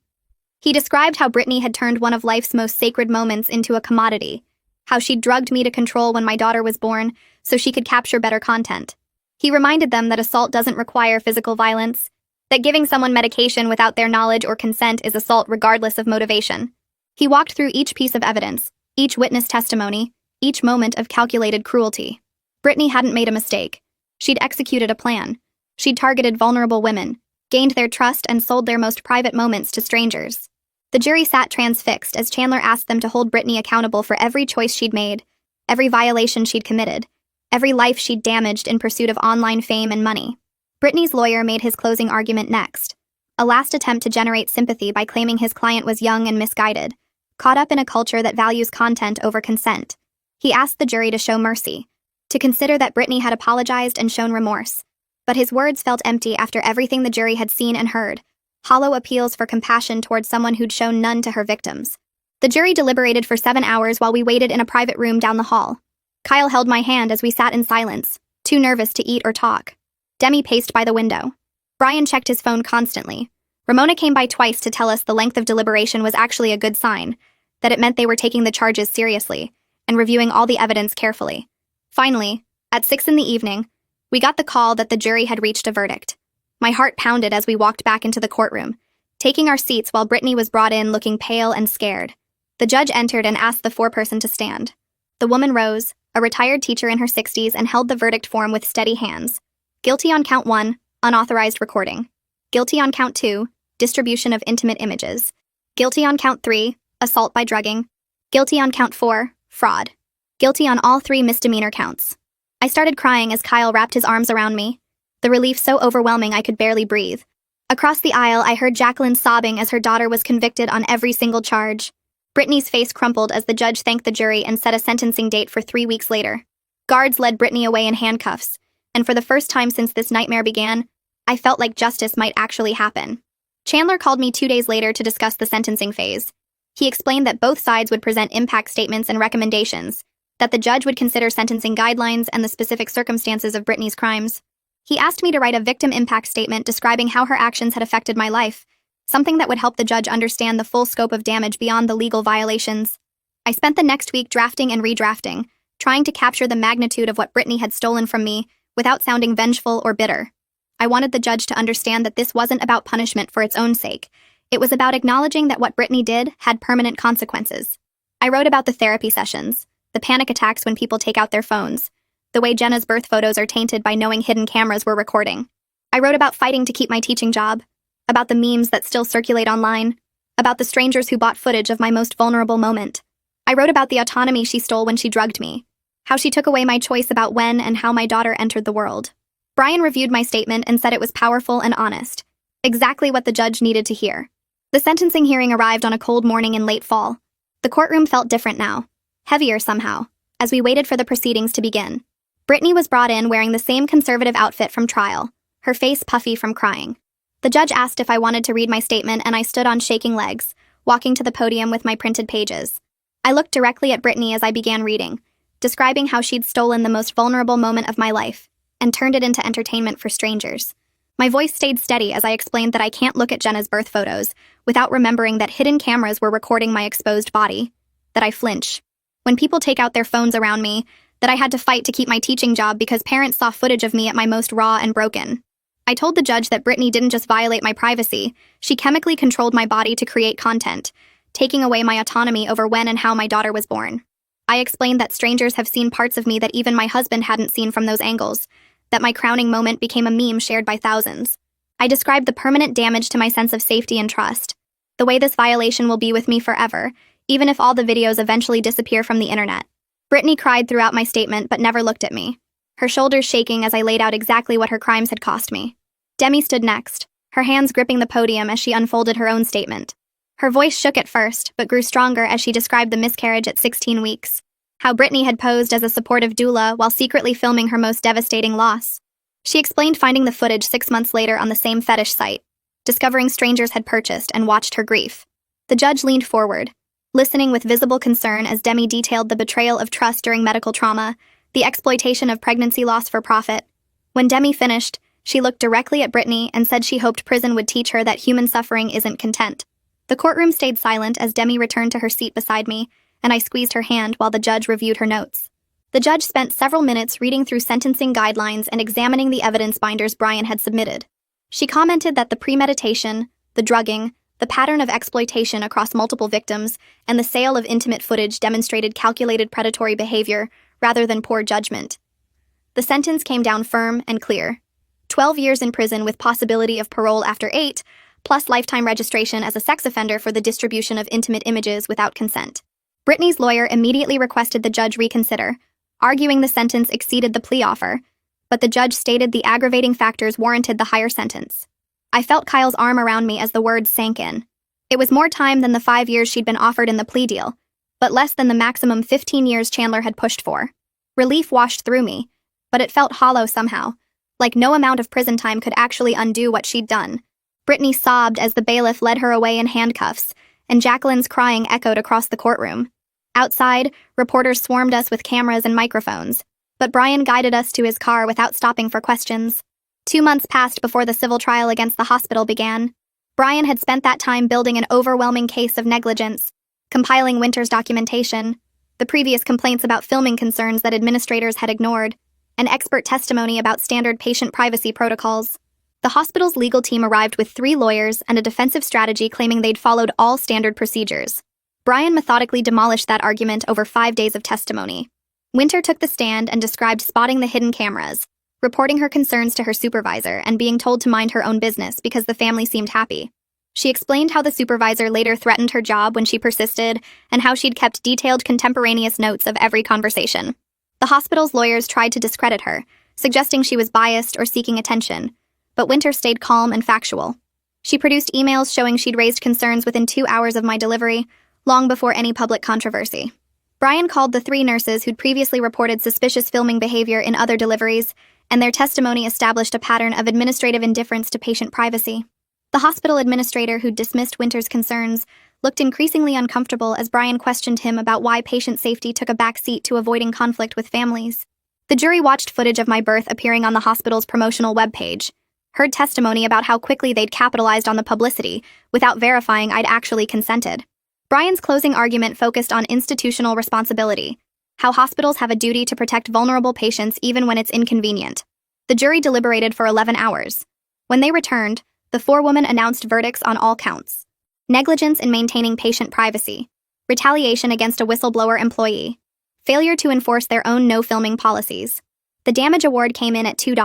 [SPEAKER 1] He described how Brittany had turned one of life's most sacred moments into a commodity, how she'd drugged me to control when my daughter was born so she could capture better content. He reminded them that assault doesn't require physical violence, that giving someone medication without their knowledge or consent is assault regardless of motivation. He walked through each piece of evidence, each witness testimony, each moment of calculated cruelty. Brittany hadn't made a mistake. She'd executed a plan. She'd targeted vulnerable women, gained their trust, and sold their most private moments to strangers. The jury sat transfixed as Chandler asked them to hold Brittany accountable for every choice she'd made, every violation she'd committed, every life she'd damaged in pursuit of online fame and money. Brittany's lawyer made his closing argument next, a last attempt to generate sympathy by claiming his client was young and misguided, caught up in a culture that values content over consent. He asked the jury to show mercy, to consider that Brittany had apologized and shown remorse. But his words felt empty after everything the jury had seen and heard, hollow appeals for compassion towards someone who'd shown none to her victims. The jury deliberated for 7 hours while we waited in a private room down the hall. Kyle held my hand as we sat in silence, too nervous to eat or talk. Demi paced by the window. Brian checked his phone constantly. Ramona came by twice to tell us the length of deliberation was actually a good sign, that it meant they were taking the charges seriously and reviewing all the evidence carefully. Finally, at 6 p.m, we got the call that the jury had reached a verdict. My heart pounded as we walked back into the courtroom, taking our seats while Brittany was brought in looking pale and scared. The judge entered and asked the foreperson to stand. The woman rose, a retired teacher in her 60s, and held the verdict form with steady hands. Guilty on count 1, unauthorized recording. Guilty on count 2, distribution of intimate images. Guilty on count 3, assault by drugging. Guilty on count 4, fraud. Guilty on all 3 misdemeanor counts. I started crying as Kyle wrapped his arms around me, the relief so overwhelming I could barely breathe. Across the aisle, I heard Jacqueline sobbing as her daughter was convicted on every single charge. Brittany's face crumpled as the judge thanked the jury and set a sentencing date for 3 weeks later. Guards led Brittany away in handcuffs, and for the first time since this nightmare began, I felt like justice might actually happen. Chandler called me 2 days later to discuss the sentencing phase. He explained that both sides would present impact statements and recommendations, that the judge would consider sentencing guidelines and the specific circumstances of Brittany's crimes. He asked me to write a victim impact statement describing how her actions had affected my life, something that would help the judge understand the full scope of damage beyond the legal violations. I spent the next week drafting and redrafting, trying to capture the magnitude of what Brittany had stolen from me without sounding vengeful or bitter. I wanted the judge to understand that this wasn't about punishment for its own sake. It was about acknowledging that what Brittany did had permanent consequences. I wrote about the therapy sessions, the panic attacks when people take out their phones, the way Jenna's birth photos are tainted by knowing hidden cameras were recording. I wrote about fighting to keep my teaching job, about the memes that still circulate online, about the strangers who bought footage of my most vulnerable moment. I wrote about the autonomy she stole when she drugged me, how she took away my choice about when and how my daughter entered the world. Brian reviewed my statement and said it was powerful and honest, exactly what the judge needed to hear. The sentencing hearing arrived on a cold morning in late fall. The courtroom felt different now, heavier somehow, as we waited for the proceedings to begin. Brittany was brought in wearing the same conservative outfit from trial, her face puffy from crying. The judge asked if I wanted to read my statement, and I stood on shaking legs, walking to the podium with my printed pages. I looked directly at Brittany as I began reading, describing how she'd stolen the most vulnerable moment of my life and turned it into entertainment for strangers. My voice stayed steady as I explained that I can't look at Jenna's birth photos without remembering that hidden cameras were recording my exposed body, that I flinch. When people take out their phones around me, that I had to fight to keep my teaching job because parents saw footage of me at my most raw and broken. I told the judge that Brittany didn't just violate my privacy, she chemically controlled my body to create content, taking away my autonomy over when and how my daughter was born. I explained that strangers have seen parts of me that even my husband hadn't seen from those angles, that my crowning moment became a meme shared by thousands. I described the permanent damage to my sense of safety and trust, the way this violation will be with me forever, even if all the videos eventually disappear from the internet. Brittany cried throughout my statement but never looked at me, her shoulders shaking as I laid out exactly what her crimes had cost me. Demi stood next, her hands gripping the podium as she unfolded her own statement. Her voice shook at first, but grew stronger as she described the miscarriage at 16 weeks, how Brittany had posed as a supportive doula while secretly filming her most devastating loss. She explained finding the footage 6 months later on the same fetish site, discovering strangers had purchased and watched her grief. The judge leaned forward, listening with visible concern as Demi detailed the betrayal of trust during medical trauma, the exploitation of pregnancy loss for profit. When Demi finished, she looked directly at Brittany and said she hoped prison would teach her that human suffering isn't content. The courtroom stayed silent as Demi returned to her seat beside me, and I squeezed her hand while the judge reviewed her notes. The judge spent several minutes reading through sentencing guidelines and examining the evidence binders Brian had submitted. She commented that the premeditation, the drugging, the pattern of exploitation across multiple victims, and the sale of intimate footage demonstrated calculated predatory behavior rather than poor judgment. The sentence came down firm and clear. 12 years in prison with possibility of parole after 8, plus lifetime registration as a sex offender for the distribution of intimate images without consent. Brittany's lawyer immediately requested the judge reconsider, arguing the sentence exceeded the plea offer, but the judge stated the aggravating factors warranted the higher sentence. I felt Kyle's arm around me as the words sank in. It was more time than the 5 years she'd been offered in the plea deal, but less than the maximum 15 years Chandler had pushed for. Relief washed through me, but it felt hollow somehow, like no amount of prison time could actually undo what she'd done. Brittany sobbed as the bailiff led her away in handcuffs, and Jacqueline's crying echoed across the courtroom. Outside, reporters swarmed us with cameras and microphones, but Brian guided us to his car without stopping for questions. 2 months passed before the civil trial against the hospital began. Brian had spent that time building an overwhelming case of negligence, compiling Winter's documentation, the previous complaints about filming concerns that administrators had ignored, and expert testimony about standard patient privacy protocols. The hospital's legal team arrived with 3 lawyers and a defensive strategy claiming they'd followed all standard procedures. Brian methodically demolished that argument over 5 days of testimony. Winter took the stand and described spotting the hidden cameras, reporting her concerns to her supervisor and being told to mind her own business because the family seemed happy. She explained how the supervisor later threatened her job when she persisted and how she'd kept detailed contemporaneous notes of every conversation. The hospital's lawyers tried to discredit her, suggesting she was biased or seeking attention, but Winter stayed calm and factual. She produced emails showing she'd raised concerns within 2 hours of my delivery, long before any public controversy. Brian called the 3 nurses who'd previously reported suspicious filming behavior in other deliveries, and their testimony established a pattern of administrative indifference to patient privacy. The hospital administrator who'd dismissed Winter's concerns looked increasingly uncomfortable as Brian questioned him about why patient safety took a back seat to avoiding conflict with families. The jury watched footage of my birth appearing on the hospital's promotional webpage, heard testimony about how quickly they'd capitalized on the publicity without verifying I'd actually consented. Brian's closing argument focused on institutional responsibility, how hospitals have a duty to protect vulnerable patients even when it's inconvenient. The jury deliberated for 11 hours. When they returned, the 4 women announced verdicts on all counts: negligence in maintaining patient privacy, retaliation against a whistleblower employee, failure to enforce their own no-filming policies. The damage award came in at $2.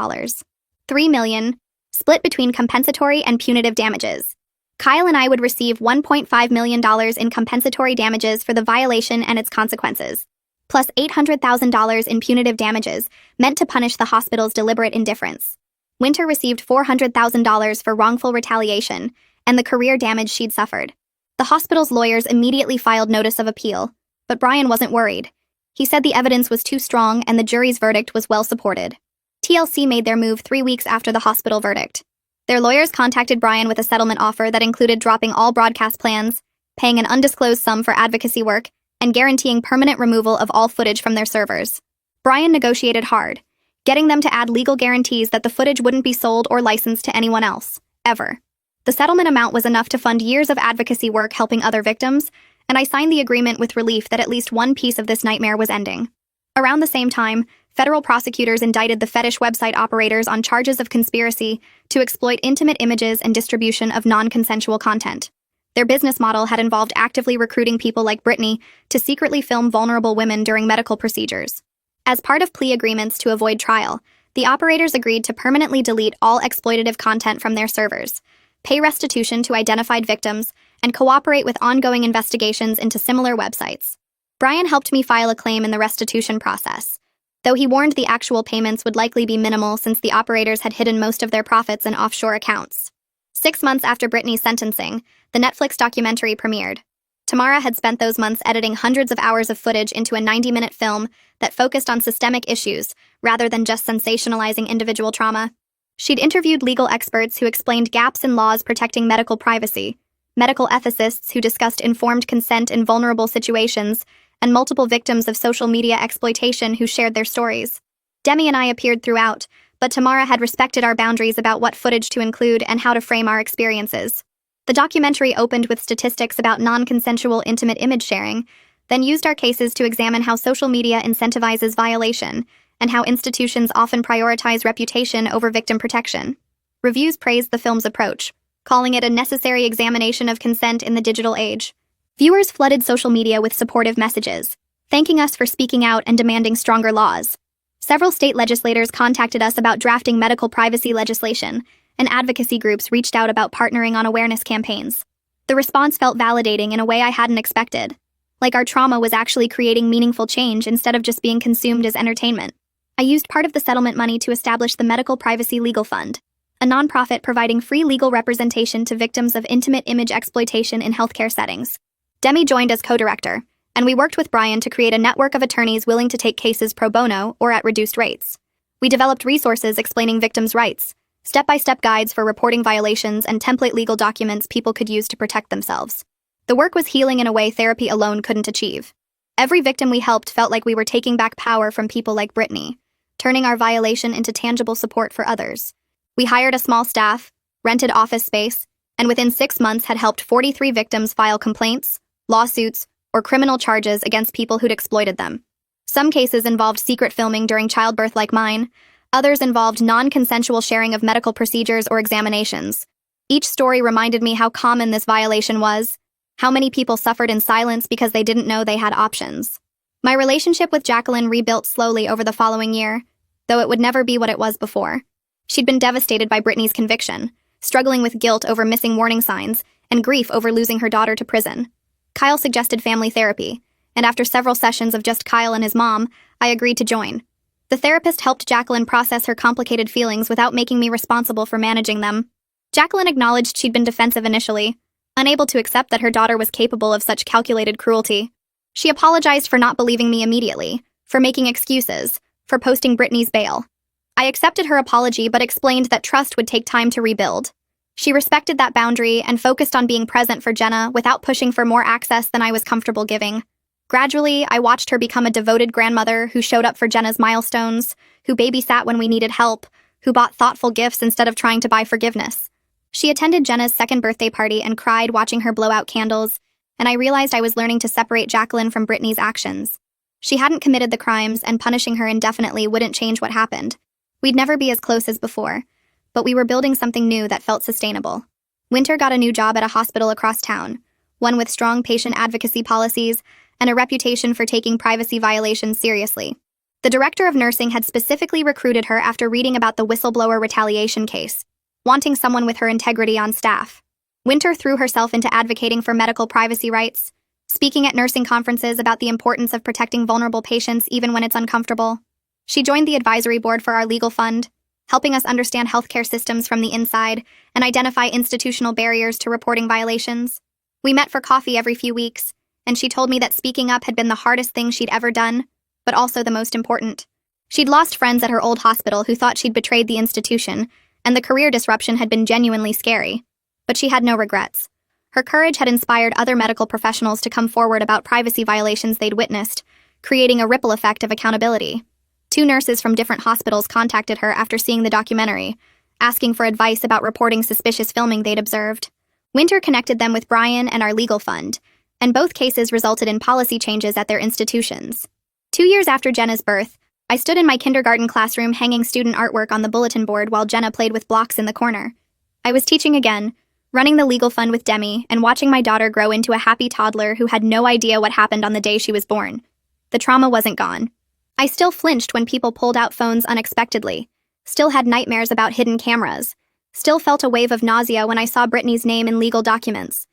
[SPEAKER 1] $3 million, split between compensatory and punitive damages. Kyle and I would receive $1.5 million in compensatory damages for the violation and its consequences, plus $800,000 in punitive damages meant to punish the hospital's deliberate indifference. Winter received $400,000 for wrongful retaliation and the career damage she'd suffered. The hospital's lawyers immediately filed notice of appeal, but Brian wasn't worried. He said the evidence was too strong and the jury's verdict was well supported. TLC made their move 3 weeks after the hospital verdict. Their lawyers contacted Brian with a settlement offer that included dropping all broadcast plans, paying an undisclosed sum for advocacy work, and guaranteeing permanent removal of all footage from their servers. Brian negotiated hard, getting them to add legal guarantees that the footage wouldn't be sold or licensed to anyone else, ever. The settlement amount was enough to fund years of advocacy work helping other victims, and I signed the agreement with relief that at least one piece of this nightmare was ending. Around the same time, federal prosecutors indicted the fetish website operators on charges of conspiracy to exploit intimate images and distribution of non-consensual content. Their business model had involved actively recruiting people like Brittany to secretly film vulnerable women during medical procedures. As part of plea agreements to avoid trial, the operators agreed to permanently delete all exploitative content from their servers, pay restitution to identified victims, and cooperate with ongoing investigations into similar websites. Brian helped me file a claim in the restitution process, though he warned the actual payments would likely be minimal since the operators had hidden most of their profits in offshore accounts. 6 months after Brittany's sentencing, the Netflix documentary premiered. Tamara had spent those months editing hundreds of hours of footage into a 90-minute film that focused on systemic issues rather than just sensationalizing individual trauma. She'd interviewed legal experts who explained gaps in laws protecting medical privacy, medical ethicists who discussed informed consent in vulnerable situations, and multiple victims of social media exploitation who shared their stories. Demi and I appeared throughout, but Tamara had respected our boundaries about what footage to include and how to frame our experiences. The documentary opened with statistics about non-consensual intimate image sharing, then used our cases to examine how social media incentivizes violation and how institutions often prioritize reputation over victim protection. Reviews praised the film's approach, calling it a necessary examination of consent in the digital age. Viewers flooded social media with supportive messages, thanking us for speaking out and demanding stronger laws. Several state legislators contacted us about drafting medical privacy legislation, and advocacy groups reached out about partnering on awareness campaigns. The response felt validating in a way I hadn't expected, like our trauma was actually creating meaningful change instead of just being consumed as entertainment. I used part of the settlement money to establish the Medical Privacy Legal Fund, a nonprofit providing free legal representation to victims of intimate image exploitation in healthcare settings. Demi joined as co-director, and we worked with Brian to create a network of attorneys willing to take cases pro bono or at reduced rates. We developed resources explaining victims' rights, step-by-step guides for reporting violations, and template legal documents people could use to protect themselves. The work was healing in a way therapy alone couldn't achieve. Every victim we helped felt like we were taking back power from people like Brittany, turning our violation into tangible support for others. We hired a small staff, rented office space, and within 6 months had helped 43 victims file complaints, lawsuits, or criminal charges against people who'd exploited them. Some cases involved secret filming during childbirth like mine. Others involved non-consensual sharing of medical procedures or examinations. Each story reminded me how common this violation was, how many people suffered in silence because they didn't know they had options. My relationship with Jacqueline rebuilt slowly over the following year, though it would never be what it was before. She'd been devastated by Brittany's conviction, struggling with guilt over missing warning signs, and grief over losing her daughter to prison. Kyle suggested family therapy, and after several sessions of just Kyle and his mom, I agreed to join. The therapist helped Jacqueline process her complicated feelings without making me responsible for managing them. Jacqueline acknowledged she'd been defensive initially, unable to accept that her daughter was capable of such calculated cruelty. She apologized for not believing me immediately, for making excuses, for posting Brittany's bail. I accepted her apology but explained that trust would take time to rebuild. She respected that boundary and focused on being present for Jenna without pushing for more access than I was comfortable giving. Gradually, I watched her become a devoted grandmother who showed up for Jenna's milestones, who babysat when we needed help, who bought thoughtful gifts instead of trying to buy forgiveness. She attended Jenna's second birthday party and cried watching her blow out candles, and I realized I was learning to separate Jacqueline from Brittany's actions. She hadn't committed the crimes, and punishing her indefinitely wouldn't change what happened. We'd never be as close as before, but we were building something new that felt sustainable. Winter got a new job at a hospital across town, one with strong patient advocacy policies and a reputation for taking privacy violations seriously. The director of nursing had specifically recruited her after reading about the whistleblower retaliation case, wanting someone with her integrity on staff. Winter threw herself into advocating for medical privacy rights, speaking at nursing conferences about the importance of protecting vulnerable patients even when it's uncomfortable. She joined the advisory board for our legal fund, helping us understand healthcare systems from the inside and identify institutional barriers to reporting violations. We met for coffee every few weeks, and she told me that speaking up had been the hardest thing she'd ever done, but also the most important. She'd lost friends at her old hospital who thought she'd betrayed the institution, and the career disruption had been genuinely scary. But she had no regrets. Her courage had inspired other medical professionals to come forward about privacy violations they'd witnessed, creating a ripple effect of accountability. 2 nurses from different hospitals contacted her after seeing the documentary, asking for advice about reporting suspicious filming they'd observed. Winter connected them with Brian and our legal fund, and both cases resulted in policy changes at their institutions. 2 years after Jenna's birth, I stood in my kindergarten classroom hanging student artwork on the bulletin board while Jenna played with blocks in the corner. I was teaching again, running the legal fund with Demi, and watching my daughter grow into a happy toddler who had no idea what happened on the day she was born. The trauma wasn't gone. I still flinched when people pulled out phones unexpectedly, still had nightmares about hidden cameras, still felt a wave of nausea when I saw Brittany's name in legal documents.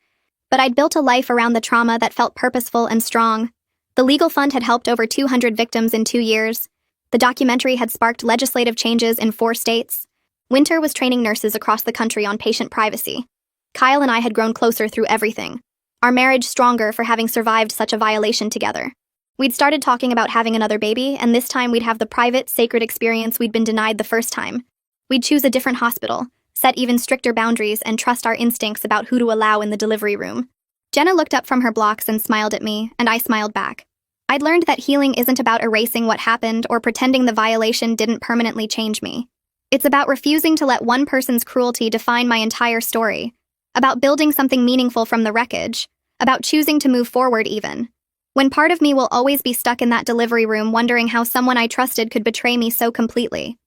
[SPEAKER 1] But I'd built a life around the trauma that felt purposeful and strong. The legal fund had helped over 200 victims in 2 years. The documentary had sparked legislative changes in 4 states. Winter was training nurses across the country on patient privacy. Kyle and I had grown closer through everything, our marriage stronger for having survived such a violation together. We'd started talking about having another baby, and this time we'd have the private, sacred experience we'd been denied the first time. We'd choose a different hospital, set even stricter boundaries, and trust our instincts about who to allow in the delivery room. Jenna looked up from her blocks and smiled at me, and I smiled back. I'd learned that healing isn't about erasing what happened or pretending the violation didn't permanently change me. It's about refusing to let one person's cruelty define my entire story, about building something meaningful from the wreckage, about choosing to move forward even. When part of me will always be stuck in that delivery room wondering how someone I trusted could betray me so completely.